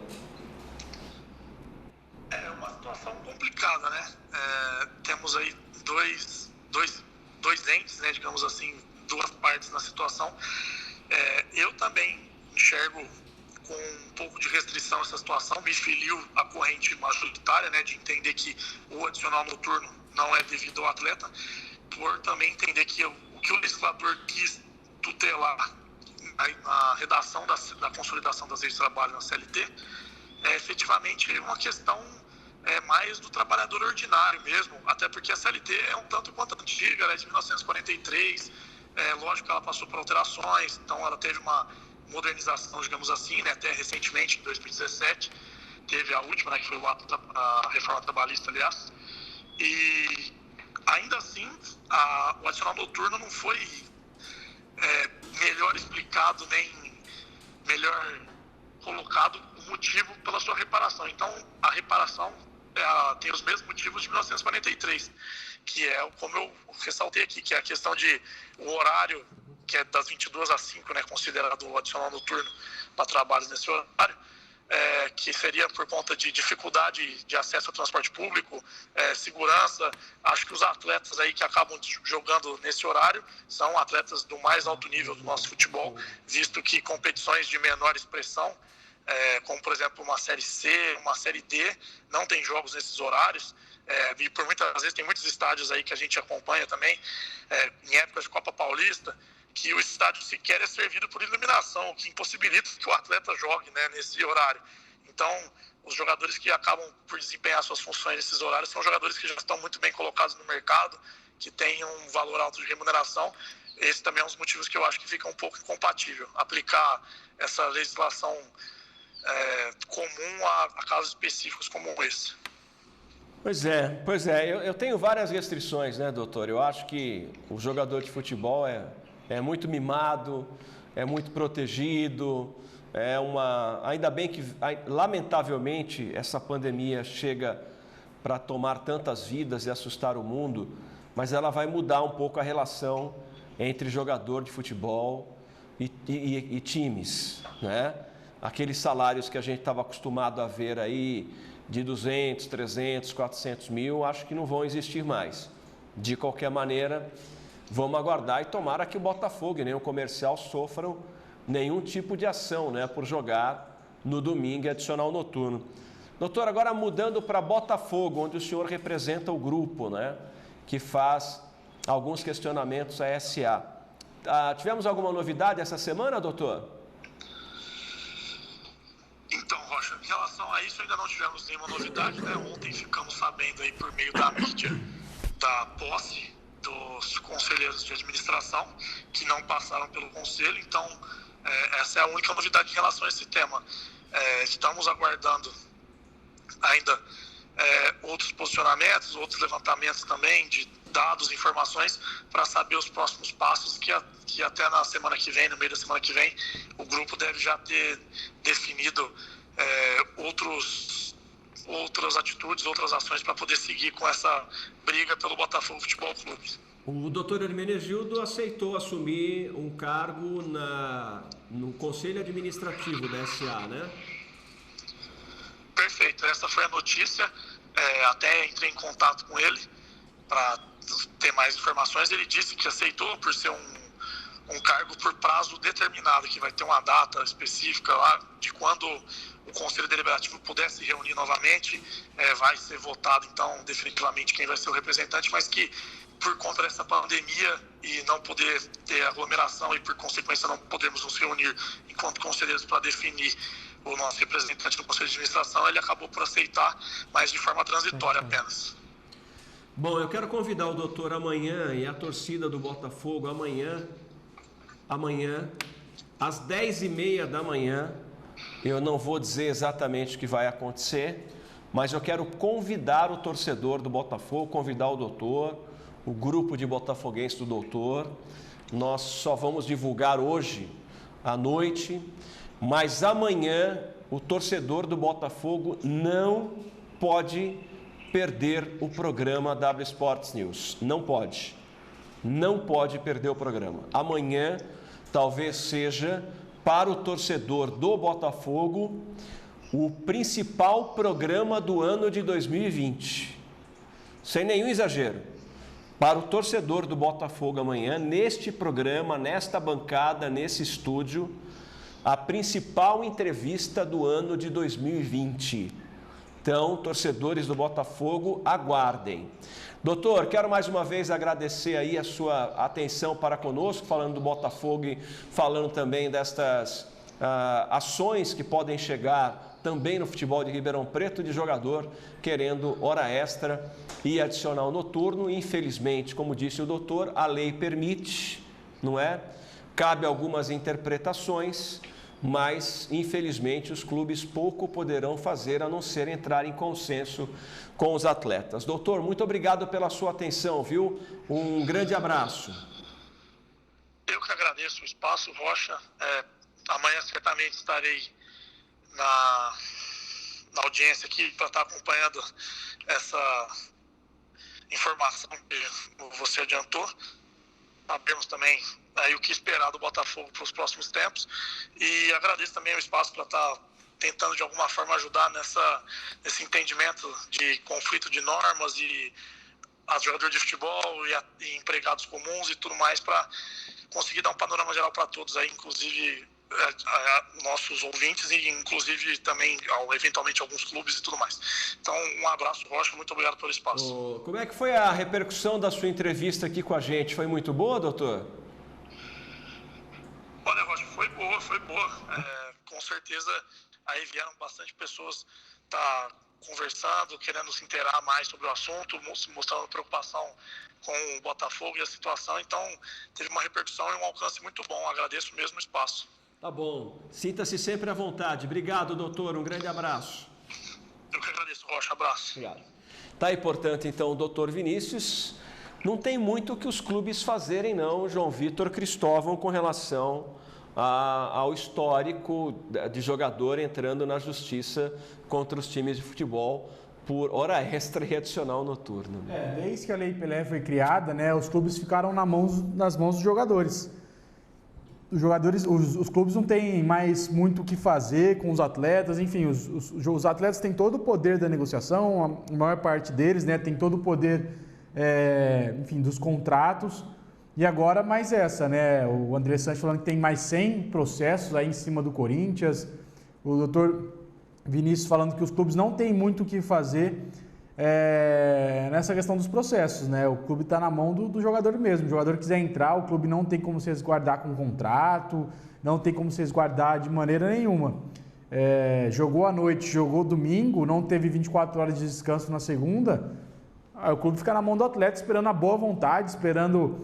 Speaker 9: É uma situação complicada, né? Temos aí dois entes, né, digamos assim, duas partes na situação. Eu também enxergo com um pouco de restrição essa situação, me filio à corrente majoritária, né, de entender que o adicional noturno não é devido ao atleta, por também entender que o que o legislador quis tutelar na redação da consolidação das leis de trabalho na CLT, é efetivamente uma questão mais do trabalhador ordinário mesmo, até porque a CLT é um tanto quanto antiga, ela é de 1943, lógico que ela passou por alterações, então ela teve uma modernização, digamos assim, né, até recentemente, em 2017, teve a última, né, que foi a reforma trabalhista, aliás, e ainda assim o adicional noturno não foi melhor explicado, nem melhor colocado o motivo pela sua reparação. Então, a reparação tem os mesmos motivos de 1943, que é, como eu ressaltei aqui, que é a questão de o horário, que é das 22 às 5, né, considerado o adicional noturno para trabalhos nesse horário, que seria por conta de dificuldade de acesso ao transporte público, segurança. Acho que os atletas aí que acabam jogando nesse horário são atletas do mais alto nível do nosso futebol, visto que competições de menor expressão, como por exemplo uma Série C, uma Série D, não tem jogos nesses horários, e por muitas vezes tem muitos estádios aí que a gente acompanha também, em épocas de Copa Paulista, que o estádio sequer é servido por iluminação, o que impossibilita que o atleta jogue, né, nesse horário. Então, os jogadores que acabam por desempenhar suas funções nesses horários são jogadores que já estão muito bem colocados no mercado, que têm um valor alto de remuneração. Esse também é um dos motivos que eu acho que fica um pouco incompatível, aplicar essa legislação comum a casos específicos como esse.
Speaker 6: Pois é. Eu tenho várias restrições, né, doutor? Eu acho que o jogador de futebol é muito mimado, é muito protegido, ainda bem que, lamentavelmente, essa pandemia chega para tomar tantas vidas e assustar o mundo, mas ela vai mudar um pouco a relação entre jogador de futebol e times, né? Aqueles salários que a gente estava acostumado a ver aí de 200, 300, 400 mil, acho que não vão existir mais. De qualquer maneira, vamos aguardar e tomara que o Botafogo e nem o Comercial sofram nenhum tipo de ação, né, por jogar no domingo e adicional noturno. Doutor, agora mudando para Botafogo, onde o senhor representa o grupo, né, que faz alguns questionamentos à SA. Tivemos alguma novidade essa semana, doutor?
Speaker 9: Então, Rocha, em relação a isso ainda não tivemos nenhuma novidade, né? Ontem ficamos sabendo aí por meio da mídia da posse dos conselheiros de administração que não passaram pelo conselho, então essa é a única novidade em relação a esse tema. Estamos aguardando ainda outros posicionamentos, outros levantamentos também de dados, informações, para saber os próximos passos que até na semana que vem, no meio da semana que vem, o grupo deve já ter definido outras atitudes, outras ações para poder seguir com essa briga pelo Botafogo Futebol Clube.
Speaker 6: O doutor Hermenegildo aceitou assumir um cargo no Conselho Administrativo da SA, né?
Speaker 9: Perfeito, essa foi a notícia. Até entrei em contato com ele para ter mais informações. Ele disse que aceitou por ser um cargo por prazo determinado, que vai ter uma data específica lá de quando o Conselho Deliberativo puder se reunir novamente, vai ser votado então definitivamente quem vai ser o representante, mas que por conta dessa pandemia e não poder ter aglomeração e por consequência não podermos nos reunir enquanto conselheiros para definir o nosso representante do Conselho de Administração, ele acabou por aceitar, mas de forma transitória apenas.
Speaker 6: Bom, eu quero convidar o doutor amanhã e a torcida do Botafogo amanhã, às 10h30 da manhã, eu não vou dizer exatamente o que vai acontecer, mas eu quero convidar o torcedor do Botafogo, convidar o doutor, o grupo de botafoguenses do doutor. Nós só vamos divulgar hoje à noite, mas amanhã o torcedor do Botafogo não pode perder o programa W Sports News. Não pode perder o programa. Amanhã talvez seja para o torcedor do Botafogo o principal programa do ano de 2020. Sem nenhum exagero. Para o torcedor do Botafogo amanhã, neste programa, nesta bancada, nesse estúdio, a principal entrevista do ano de 2020. Então, torcedores do Botafogo, aguardem. Doutor, quero mais uma vez agradecer aí a sua atenção para conosco, falando do Botafogo e falando também destas ações que podem chegar também no futebol de Ribeirão Preto, de jogador querendo hora extra e adicional noturno. Infelizmente, como disse o doutor, a lei permite, não é? Cabe algumas interpretações, mas infelizmente os clubes pouco poderão fazer a não ser entrar em consenso com os atletas. Doutor, muito obrigado pela sua atenção, viu? Um grande abraço.
Speaker 9: Eu que agradeço o espaço, Rocha. Amanhã certamente estarei na audiência aqui para estar acompanhando essa informação que você adiantou. Sabemos também aí o que esperar do Botafogo para os próximos tempos, e agradeço também o espaço para estar tentando de alguma forma ajudar nesse entendimento de conflito de normas e a jogadores de futebol e empregados comuns e tudo mais, para conseguir dar um panorama geral para todos aí, inclusive nossos ouvintes e inclusive também eventualmente alguns clubes e tudo mais. Então, um abraço, Rocha, muito obrigado pelo espaço.
Speaker 6: Como é que foi a repercussão da sua entrevista aqui com a gente? Foi muito boa, doutor?
Speaker 9: Olha, Rocha, foi boa. Com certeza aí vieram bastante pessoas conversando, querendo se inteirar mais sobre o assunto, mostrando preocupação com o Botafogo e a situação. Então, teve uma repercussão e um alcance muito bom. Agradeço mesmo o espaço.
Speaker 6: Tá bom. Sinta-se sempre à vontade. Obrigado, doutor. Um grande abraço.
Speaker 9: Eu que agradeço, Rocha. Abraço.
Speaker 6: Obrigado. Tá aí, portanto, então, o doutor Vinícius. Não tem muito o que os clubes fazerem, não, João Vitor Cristóvão, com relação ao histórico de jogador entrando na justiça contra os times de futebol por hora extra e adicional noturno.
Speaker 7: Desde que a Lei Pelé foi criada, né, os clubes ficaram nas mãos dos jogadores. Os clubes não têm mais muito o que fazer com os atletas, enfim, os atletas têm todo o poder da negociação, a maior parte deles, né, tem todo o poder, enfim, dos contratos. E agora mais essa, né, o André Sanches falando que tem mais 100 processos aí em cima do Corinthians, o doutor Vinícius falando que os clubes não têm muito o que fazer nessa questão dos processos, né? O clube está na mão do jogador mesmo. O jogador quiser entrar, o clube não tem como se resguardar com contrato, não tem como se resguardar de maneira nenhuma. Jogou à noite, jogou domingo, não teve 24 horas de descanso na segunda, o clube fica na mão do atleta esperando a boa vontade, esperando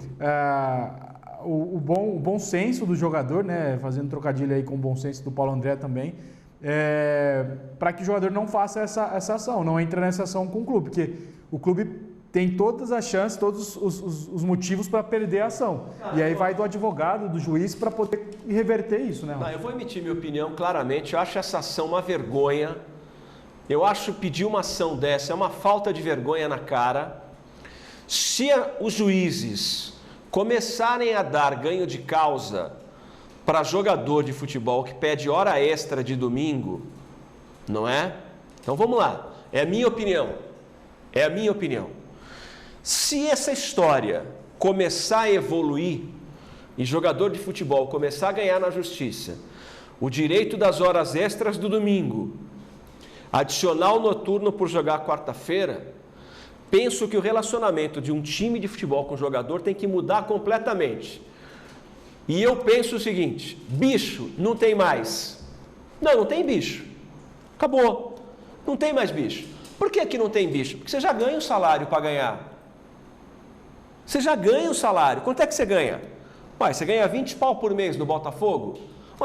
Speaker 7: o bom senso do jogador, né? Fazendo trocadilho aí com o bom senso do Paulo André também, para que o jogador não faça essa ação, não entre nessa ação com o clube, porque o clube tem todas as chances, todos os motivos para perder a ação. E aí vai do advogado, do juiz, para poder reverter isso, né?
Speaker 6: Eu vou emitir minha opinião claramente. Eu acho essa ação uma vergonha. Eu acho pedir uma ação dessa é uma falta de vergonha na cara. Se os juízes começarem a dar ganho de causa para jogador de futebol que pede hora extra de domingo, não é? Então vamos lá, é a minha opinião. Se essa história começar a evoluir e jogador de futebol começar a ganhar na justiça o direito das horas extras do domingo, adicional noturno por jogar quarta-feira, penso que o relacionamento de um time de futebol com o jogador tem que mudar completamente. E eu penso o seguinte: bicho, não tem mais. Não tem bicho. Acabou. Não tem mais bicho. Por que não tem bicho? Porque você já ganha o salário para ganhar. Você já ganha o salário. Quanto é que você ganha? Você ganha 20 pau por mês no Botafogo?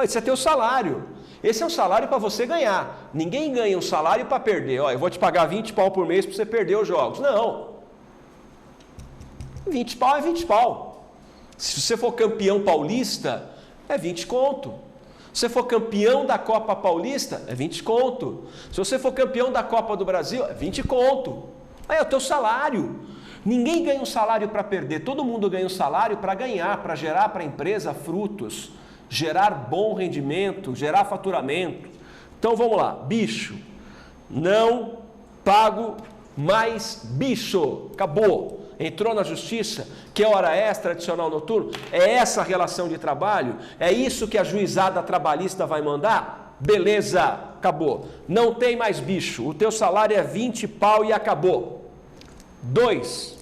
Speaker 6: Esse é teu salário. Esse é um salário para você ganhar. Ninguém ganha um salário para perder. Eu vou te pagar 20 pau por mês para você perder os jogos. Não. 20 pau é 20 pau. Se você for campeão paulista, é 20 conto. Se você for campeão da Copa Paulista, é 20 conto. Se você for campeão da Copa do Brasil, é 20 conto. Aí é o teu salário. Ninguém ganha um salário para perder. Todo mundo ganha um salário para ganhar, para gerar para a empresa frutos, gerar bom rendimento, gerar faturamento. Então vamos lá, bicho. Não pago mais bicho. Acabou. Entrou na justiça, quer hora extra, adicional noturno? É essa a relação de trabalho? É isso que a juizada trabalhista vai mandar? Beleza, acabou. Não tem mais bicho. O teu salário é 20 pau e acabou. 2.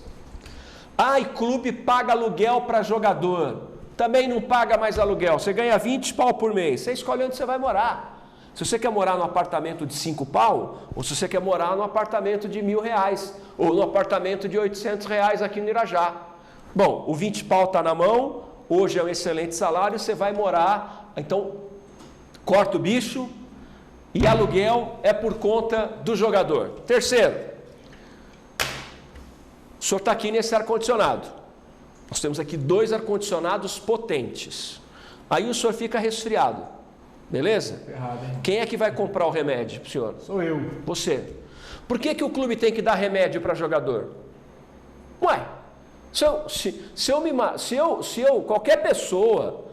Speaker 6: Clube paga aluguel para jogador. Também não paga mais aluguel. Você ganha 20 pau por mês. Você escolhe onde você vai morar. Se você quer morar num apartamento de 5 pau, ou se você quer morar num apartamento de R$1.000, ou num apartamento de R$800 aqui no Irajá. Bom, o 20 pau está na mão, hoje é um excelente salário, você vai morar, então corta o bicho e aluguel é por conta do jogador. Terceiro, o senhor está aqui nesse ar-condicionado. Nós temos aqui 2 ar-condicionados potentes. Aí o senhor fica resfriado. Beleza?
Speaker 7: Errado, hein?
Speaker 6: Quem é que vai comprar o remédio pro senhor?
Speaker 7: Sou eu.
Speaker 6: Você. Por que o clube tem que dar remédio para jogador? Ué, qualquer pessoa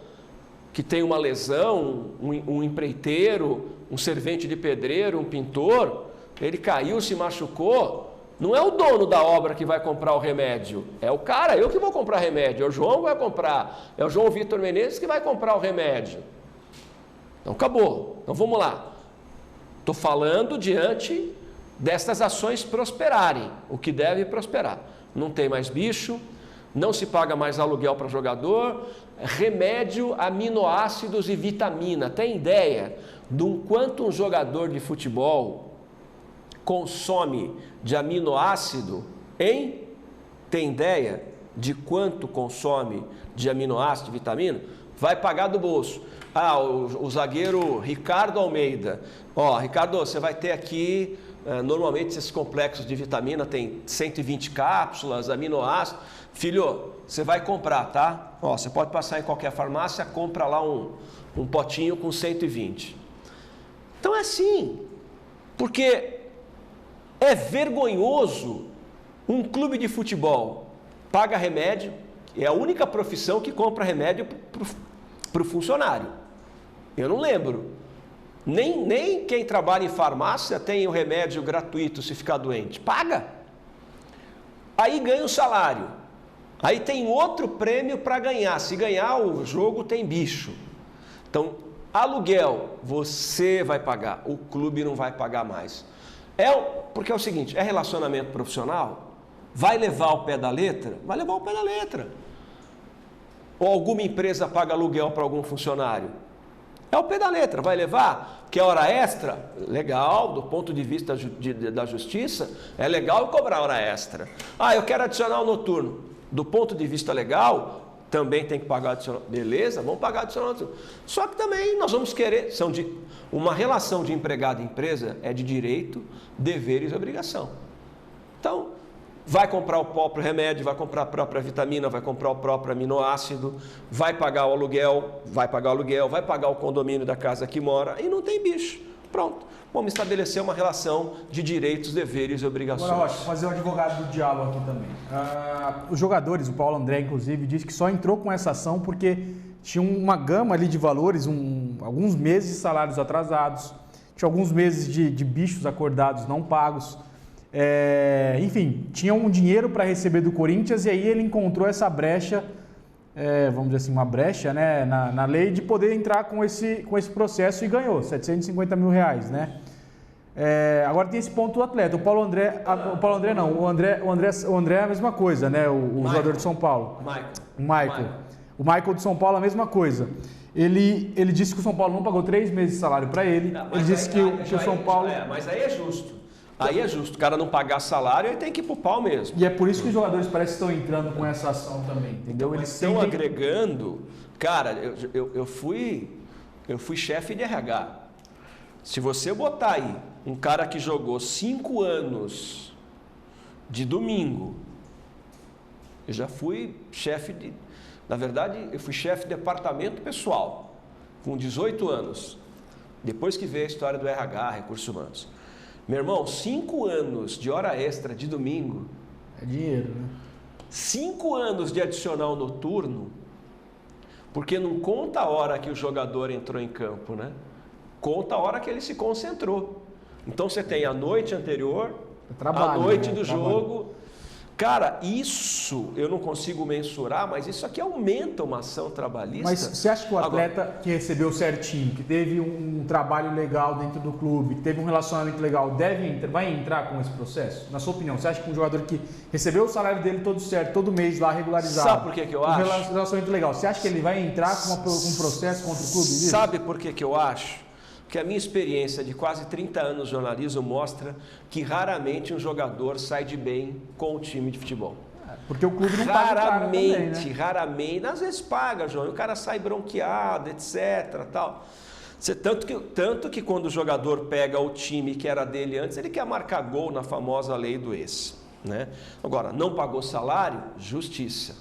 Speaker 6: que tem uma lesão, um empreiteiro, um servente de pedreiro, um pintor, ele caiu, se machucou, não é o dono da obra que vai comprar o remédio, é o cara, eu que vou comprar remédio, é o João que vai comprar, é o João Vitor Menezes que vai comprar o remédio. Então acabou. Então vamos lá. Estou falando diante destas ações prosperarem, o que deve prosperar. Não tem mais bicho, não se paga mais aluguel para jogador, remédio, aminoácidos e vitamina. Tem ideia de quanto um jogador de futebol consome de aminoácido, hein? Tem ideia de quanto consome de aminoácido e vitamina? Vai pagar do bolso. O zagueiro Ricardo Almeida. Ricardo, você vai ter aqui, normalmente esses complexos de vitamina tem 120 cápsulas, aminoácidos. Filho, você vai comprar, tá? Você pode passar em qualquer farmácia, compra lá um potinho com 120. Então é assim, porque é vergonhoso um clube de futebol paga remédio, é a única profissão que compra remédio para o funcionário. Eu não lembro. Nem quem trabalha em farmácia tem o remédio gratuito se ficar doente. Paga. Aí ganha o salário. Aí tem outro prêmio para ganhar. Se ganhar o jogo tem bicho. Então, aluguel você vai pagar. O clube não vai pagar mais. Porque é o seguinte, é relacionamento profissional? Vai levar ao pé da letra? Vai levar ao pé da letra. Ou alguma empresa paga aluguel para algum funcionário? É o pé da letra, vai levar? Quer hora extra? Legal, do ponto de vista da justiça, é legal cobrar hora extra. Eu quero adicional noturno. Do ponto de vista legal, também tem que pagar adicional. Beleza, vamos pagar adicional noturno. Só que também nós vamos querer, uma relação de empregado e empresa é de direito, deveres e obrigação. Então, vai comprar o próprio remédio, vai comprar a própria vitamina, vai comprar o próprio aminoácido, vai pagar o aluguel, vai pagar o condomínio da casa que mora e não tem bicho. Pronto. Vamos estabelecer uma relação de direitos, deveres e obrigações.
Speaker 7: Agora, Rocha, fazer o advogado do diabo aqui também. Os jogadores, o Paulo André, inclusive, disse que só entrou com essa ação porque tinha uma gama ali de valores, alguns meses de salários atrasados, tinha alguns meses de bichos acordados não pagos. Enfim, tinha um dinheiro para receber do Corinthians e aí ele encontrou essa brecha, vamos dizer assim, uma brecha, né, na lei de poder entrar com esse processo e ganhou R$750 mil, né? Agora tem esse ponto do atleta. O André é a mesma coisa, né? O jogador de São Paulo. O Michael de São Paulo, a mesma coisa. Ele disse que o São Paulo não pagou 3 meses de salário para ele. Ele disse que o São Paulo...
Speaker 6: Mas aí é justo. Aí é justo, o cara não pagar salário, aí tem que ir pro pau mesmo.
Speaker 7: E é por isso que os jogadores parecem que estão entrando com essa ação também, entendeu?
Speaker 6: Eles estão agregando. Cara, eu fui chefe de RH. Se você botar aí um cara que jogou 5 anos de domingo, eu já fui chefe na verdade, eu fui chefe de departamento pessoal, com 18 anos, depois que veio a história do RH, Recursos Humanos. Meu irmão, 5 anos de hora extra de domingo.
Speaker 7: É dinheiro, né?
Speaker 6: 5 anos de adicional noturno, porque não conta a hora que o jogador entrou em campo, né? Conta a hora que ele se concentrou. Então você tem a noite anterior, a noite do jogo. Cara, isso eu não consigo mensurar, mas isso aqui aumenta uma ação trabalhista.
Speaker 7: Mas você acha que o atleta que recebeu certinho, que teve um trabalho legal dentro do clube, que teve um relacionamento legal, vai entrar com esse processo? Na sua opinião, você acha que um jogador que recebeu o salário dele todo certo, todo mês lá regularizado,
Speaker 6: sabe por que eu acho?
Speaker 7: Um relacionamento legal, você acha que ele vai entrar com um processo contra o clube?
Speaker 6: Sabe por que eu acho? Que a minha experiência de quase 30 anos de jornalismo mostra que raramente um jogador sai de bem com o time de futebol.
Speaker 7: Porque o clube não paga o cara também, né?
Speaker 6: Raramente. Às vezes paga, João, e o cara sai bronqueado, etc. Tal. Tanto que quando o jogador pega o time que era dele antes, ele quer marcar gol na famosa lei do ex. Né? Agora, não pagou salário? Justiça.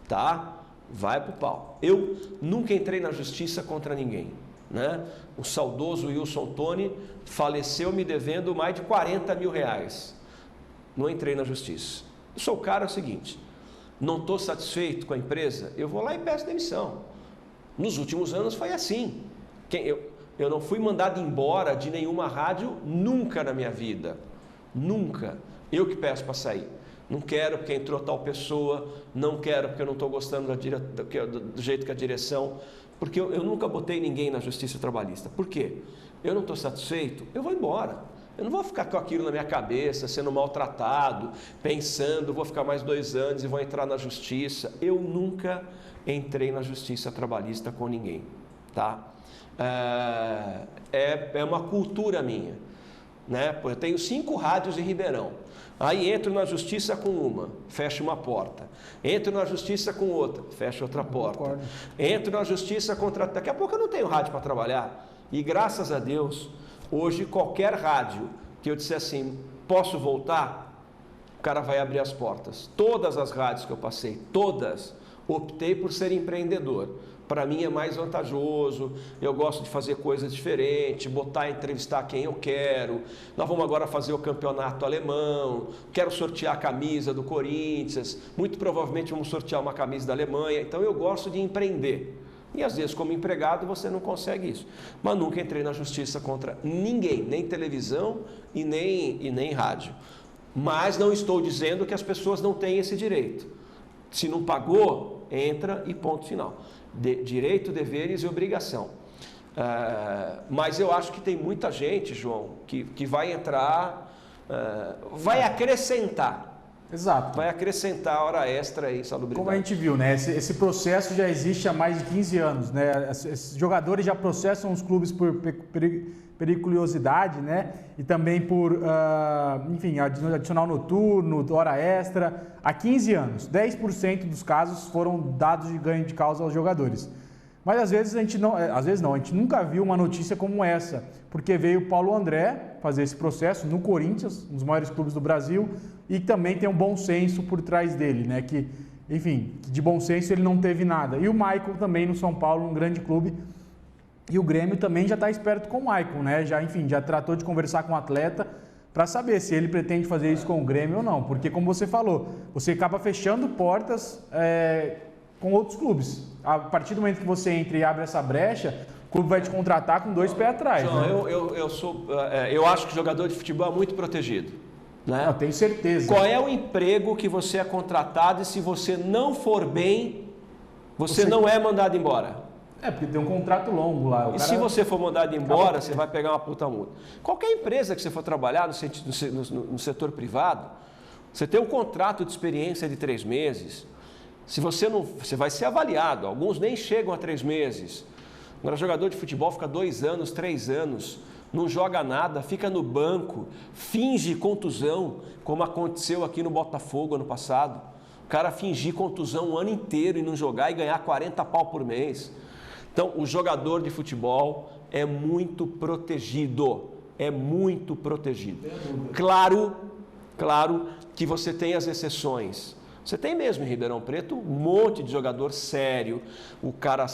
Speaker 6: Tá? Vai pro pau. Eu nunca entrei na justiça contra ninguém. Né? O saudoso Wilson Tony faleceu me devendo mais de 40 mil reais. Não entrei na justiça. Eu sou o cara, é o seguinte, não estou satisfeito com a empresa, eu vou lá e peço demissão. Nos últimos anos foi assim. Eu não fui mandado embora de nenhuma rádio nunca na minha vida. Nunca. Eu que peço para sair. Não quero porque entrou tal pessoa, não quero porque eu não estou gostando do jeito que a direção... Porque eu nunca botei ninguém na justiça trabalhista. Por quê? Eu não estou satisfeito, eu vou embora. Eu não vou ficar com aquilo na minha cabeça, sendo maltratado, pensando, vou ficar mais 2 anos e vou entrar na justiça. Eu nunca entrei na justiça trabalhista com ninguém. Tá? É uma cultura minha. Né? Eu tenho 5 rádios em Ribeirão. Aí entro na justiça com uma, fecho uma porta. Entro na justiça com outra, fecho outra porta. Entro na justiça contra... Daqui a pouco eu não tenho rádio para trabalhar. E graças a Deus, hoje qualquer rádio que eu disser assim, posso voltar? O cara vai abrir as portas. Todas as rádios que eu passei, todas, optei por ser empreendedor. Para mim é mais vantajoso, eu gosto de fazer coisas diferentes, entrevistar quem eu quero. Nós vamos agora fazer o campeonato alemão, quero sortear a camisa do Corinthians, muito provavelmente vamos sortear uma camisa da Alemanha. Então eu gosto de empreender. E às vezes como empregado você não consegue isso. Mas nunca entrei na justiça contra ninguém, nem televisão e nem rádio. Mas não estou dizendo que as pessoas não têm esse direito. Se não pagou, entra e ponto final. Direito, deveres e obrigação. Mas eu acho que tem muita gente, João, que vai entrar, vai acrescentar.
Speaker 7: Exato.
Speaker 6: Vai acrescentar hora extra e insalubridade.
Speaker 7: Como a gente viu, né? Esse processo já existe há mais de 15 anos, né? Esses jogadores já processam os clubes por periculosidade, né? E também por, enfim, adicional noturno, hora extra. Há 15 anos, 10% dos casos foram dados de ganho de causa aos jogadores. Mas às vezes a gente nunca viu uma notícia como essa, porque veio o Paulo André fazer esse processo no Corinthians, um dos maiores clubes do Brasil, e também tem um bom senso por trás dele, né? Que, enfim, de bom senso ele não teve nada. E o Maicon também no São Paulo, um grande clube. E o Grêmio também já está esperto com o Maicon, né? Já tratou de conversar com o atleta para saber se ele pretende fazer isso com o Grêmio ou não. Porque, como você falou, você acaba fechando portas com outros clubes. A partir do momento que você entra e abre essa brecha, o clube vai te contratar com 2 pés atrás.
Speaker 6: João,
Speaker 7: né?
Speaker 6: Eu acho que o jogador de futebol é muito protegido. Né?
Speaker 7: Eu tenho certeza.
Speaker 6: Qual é o emprego que você é contratado e se você não for bem, você não é mandado embora?
Speaker 7: Porque tem um contrato longo lá.
Speaker 6: Se você for mandado embora, você vai pegar uma puta multa. Qualquer empresa que você for trabalhar no setor privado, você tem um contrato de experiência de 3 meses. Se você não, você vai ser avaliado. Alguns nem chegam a 3 meses. Agora, jogador de futebol fica 2 anos, 3 anos, não joga nada, fica no banco, finge contusão, como aconteceu aqui no Botafogo ano passado. O cara fingir contusão o ano inteiro e não jogar e ganhar 40 pau por mês. Então, o jogador de futebol é muito protegido. É muito protegido. Claro que você tem as exceções. Você tem mesmo em Ribeirão Preto um monte de jogador sério, o cara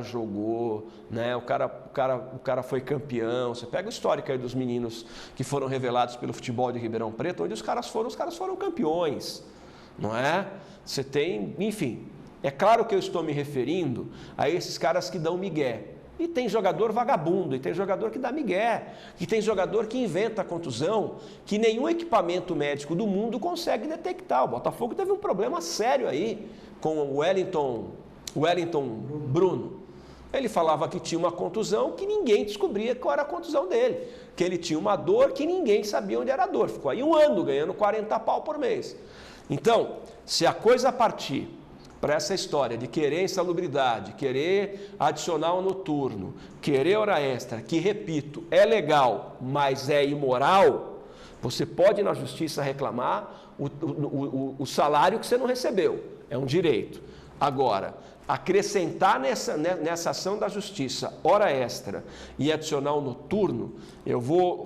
Speaker 6: jogou, né? o cara foi campeão. Você pega o histórico aí dos meninos que foram revelados pelo futebol de Ribeirão Preto, onde os caras foram campeões, não é? Você tem, enfim, é claro que eu estou me referindo a esses caras que dão migué, E tem jogador vagabundo, e tem jogador que dá migué, e tem jogador que inventa contusão, que nenhum equipamento médico do mundo consegue detectar. O Botafogo teve um problema sério aí com o Wellington Bruno. Ele falava que tinha uma contusão que ninguém descobria qual era a contusão dele. Que ele tinha uma dor que ninguém sabia onde era a dor. Ficou aí um ano ganhando 40 pau por mês. Então, se a coisa partir para essa história de querer insalubridade, querer adicional noturno, querer hora extra, que, repito, é legal, mas é imoral, você pode ir na justiça reclamar o salário que você não recebeu. É um direito. Agora, acrescentar nessa ação da justiça hora extra e adicional noturno, eu vou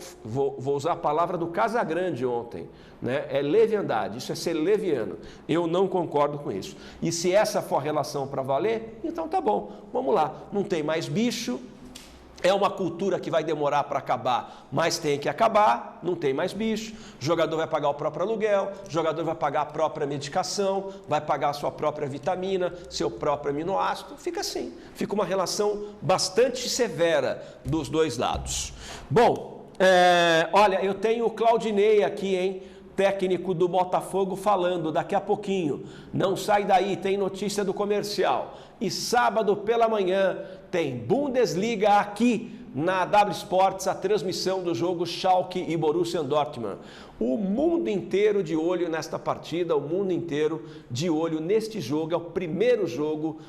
Speaker 6: usar a palavra do Casagrande ontem, né? É leviandade, isso é ser leviano. Eu não concordo com isso. E se essa for a relação para valer, então tá bom, vamos lá. Não tem mais bicho, é uma cultura que vai demorar para acabar, mas tem que acabar, não tem mais bicho. O jogador vai pagar o próprio aluguel, o jogador vai pagar a própria medicação, vai pagar a sua própria vitamina, seu próprio aminoácido. Fica assim, fica uma relação bastante severa dos dois lados. Bom, olha, eu tenho o Claudinei aqui, hein? Técnico do Botafogo falando daqui a pouquinho. Não sai daí, tem notícia do comercial. E sábado pela manhã tem Bundesliga aqui na W Sports, a transmissão do jogo Schalke e Borussia Dortmund. O mundo inteiro de olho nesta partida, o mundo inteiro de olho neste jogo. É o primeiro jogo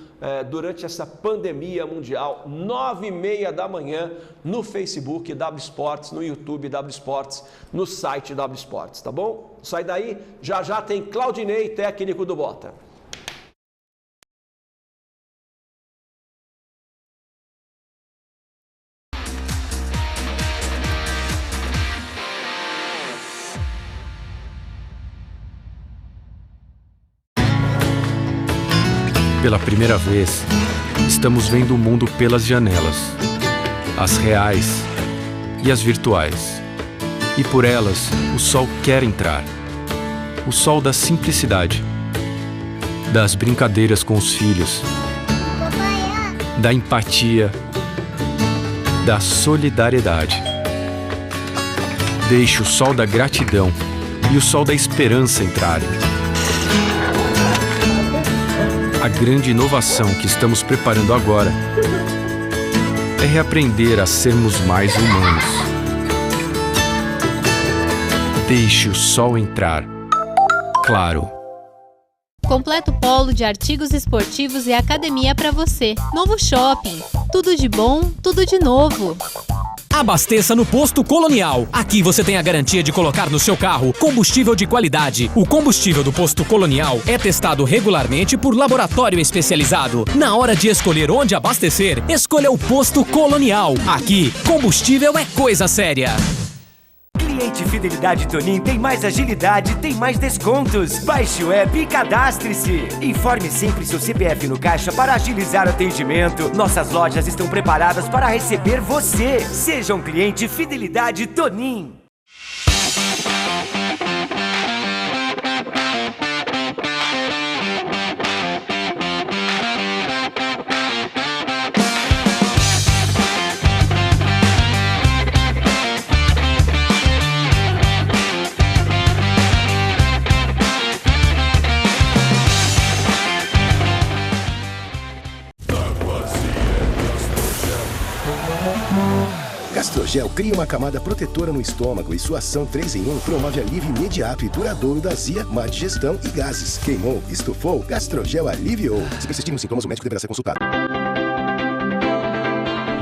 Speaker 6: durante essa pandemia mundial, 9h30 da manhã, no Facebook W Sports, no YouTube W Sports, no site W Sports, tá bom? Sai daí, já já tem Claudinei, técnico do Bota.
Speaker 1: Pela primeira vez, estamos vendo o mundo pelas janelas, as reais e as virtuais. E por elas, o sol quer entrar. O sol da simplicidade, das brincadeiras com os filhos, da empatia, da solidariedade. Deixe o sol da gratidão e o sol da esperança entrarem. A grande inovação que estamos preparando agora é reaprender a sermos mais humanos. Deixe o sol entrar. Claro.
Speaker 2: Completo polo de artigos esportivos e academia para você. Novo shopping. Tudo de bom, tudo de novo.
Speaker 10: Abasteça no Posto Colonial. Aqui você tem a garantia de colocar no seu carro combustível de qualidade. O combustível do Posto Colonial é testado regularmente por laboratório especializado. Na hora de escolher onde abastecer, escolha o Posto Colonial. Aqui, combustível é coisa séria.
Speaker 5: Cliente Fidelidade Tonin tem mais agilidade, tem mais descontos. Baixe o app e cadastre-se. Informe sempre seu CPF no caixa para agilizar o atendimento. Nossas lojas estão preparadas para receber você. Seja um cliente Fidelidade Tonin.
Speaker 3: Gastrogel cria uma camada protetora no estômago e sua ação 3 em 1 promove alívio imediato e duradouro da azia, má digestão e gases. Queimou, estufou, Gastrogel aliviou. Se persistirem os sintomas, o médico deverá ser consultado.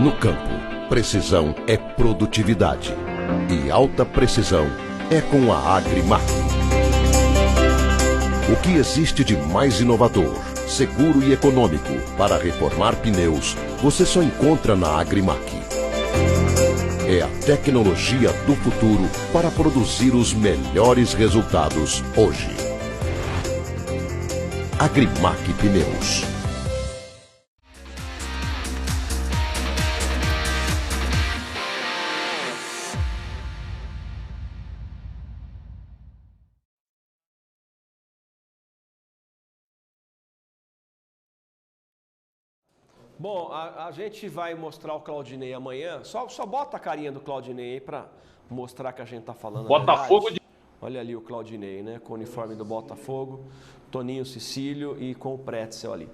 Speaker 11: No campo, precisão é produtividade. E alta precisão é com a Agrimac. O que existe de mais inovador, seguro e econômico para reformar pneus, você só encontra na Agrimac. É a tecnologia do futuro para produzir os melhores resultados hoje. Agrimac Pneus.
Speaker 6: Bom, a gente vai mostrar o Claudinei amanhã. Só bota a carinha do Claudinei aí para mostrar que a gente tá falando.
Speaker 12: Botafogo de...
Speaker 6: Olha ali o Claudinei, né? Com o uniforme do Botafogo, Toninho Cecílio e com o Pretzel ali.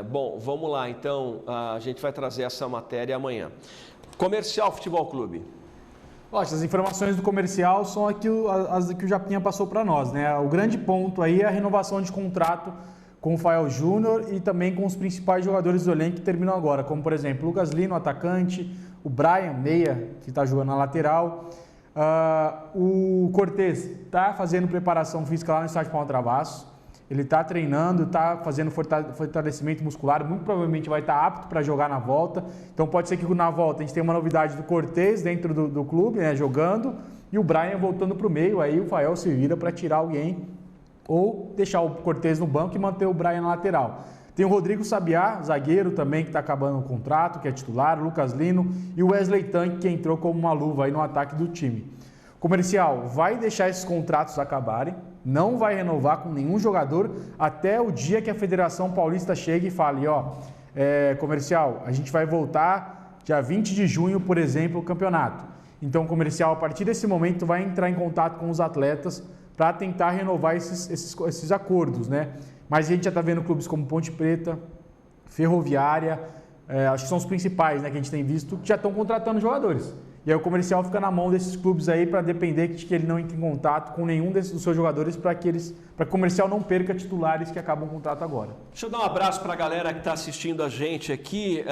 Speaker 6: Bom, vamos lá. Então, a gente vai trazer essa matéria amanhã. Comercial Futebol Clube.
Speaker 7: As informações do comercial são as que o Japinha passou para nós, né? O grande ponto aí é a renovação de contrato com o Fael Júnior e também com os principais jogadores do elenco que terminam agora, como por exemplo o Lucas Lino, atacante, o Brian, meia, que está jogando na lateral, o Cortez está fazendo preparação física lá no estádio Paulo Travasso, ele está treinando, está fazendo fortalecimento muscular, muito provavelmente vai estar apto para jogar na volta, então pode ser que na volta a gente tenha uma novidade do Cortez dentro do clube, né, jogando, e o Brian voltando para o meio, aí o Fael se vira para tirar alguém ou deixar o Cortez no banco e manter o Brian na lateral. Tem o Rodrigo Sabiá, zagueiro também, que está acabando o contrato, que é titular, o Lucas Lino e o Wesley Tanque, que entrou como uma luva aí no ataque do time. Comercial vai deixar esses contratos acabarem, não vai renovar com nenhum jogador até o dia que a Federação Paulista chegue e fale, Comercial, a gente vai voltar dia 20 de junho, por exemplo, o campeonato. Então, Comercial, a partir desse momento, vai entrar em contato com os atletas para tentar renovar esses acordos, né? Mas a gente já está vendo clubes como Ponte Preta, Ferroviária, acho que são os principais, né, que a gente tem visto, que já estão contratando jogadores. E aí o Comercial fica na mão desses clubes aí para depender de que ele não entre em contato com nenhum dos seus jogadores para que o Comercial não perca titulares que acabam o contrato agora.
Speaker 6: Deixa eu dar um abraço para a galera que está assistindo a gente aqui.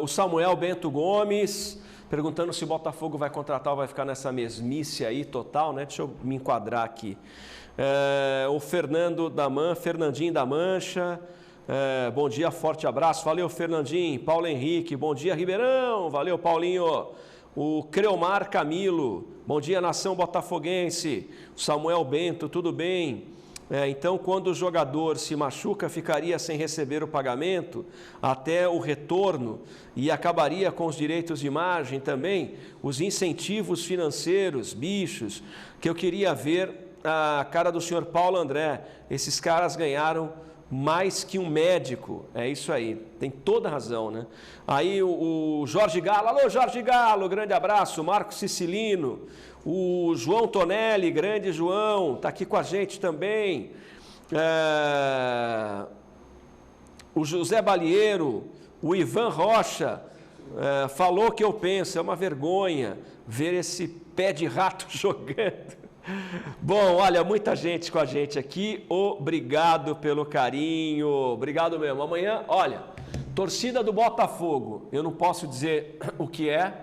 Speaker 6: O Samuel Bento Gomes perguntando se o Botafogo vai contratar ou vai ficar nessa mesmice aí total, né? Deixa eu me enquadrar aqui. O Fernandinho da Mancha. Bom dia, forte abraço. Valeu, Fernandinho. Paulo Henrique. Bom dia, Ribeirão. Valeu, Paulinho. O Creomar Camilo. Bom dia, nação botafoguense. O Samuel Bento, tudo bem? Então, quando o jogador se machuca, ficaria sem receber o pagamento até o retorno e acabaria com os direitos de imagem também, os incentivos financeiros, bichos, que eu queria ver a cara do senhor Paulo André. Esses caras ganharam mais que um médico, é isso aí, tem toda razão, né? Aí o Jorge Galo, alô Jorge Galo, grande abraço, Marco Sicilino, o João Tonelli, grande João, está aqui com a gente também, o José Balieiro, o Ivan Rocha, falou que eu penso, é uma vergonha ver esse pé de rato jogando. Bom, olha, muita gente com a gente aqui, obrigado pelo carinho, obrigado mesmo. Amanhã, olha, torcida do Botafogo, eu não posso dizer o que é,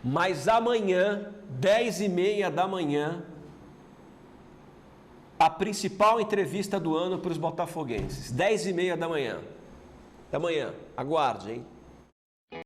Speaker 6: mas amanhã, 10h30 da manhã, a principal entrevista do ano para os botafoguenses, 10h30 da manhã, aguarde, hein?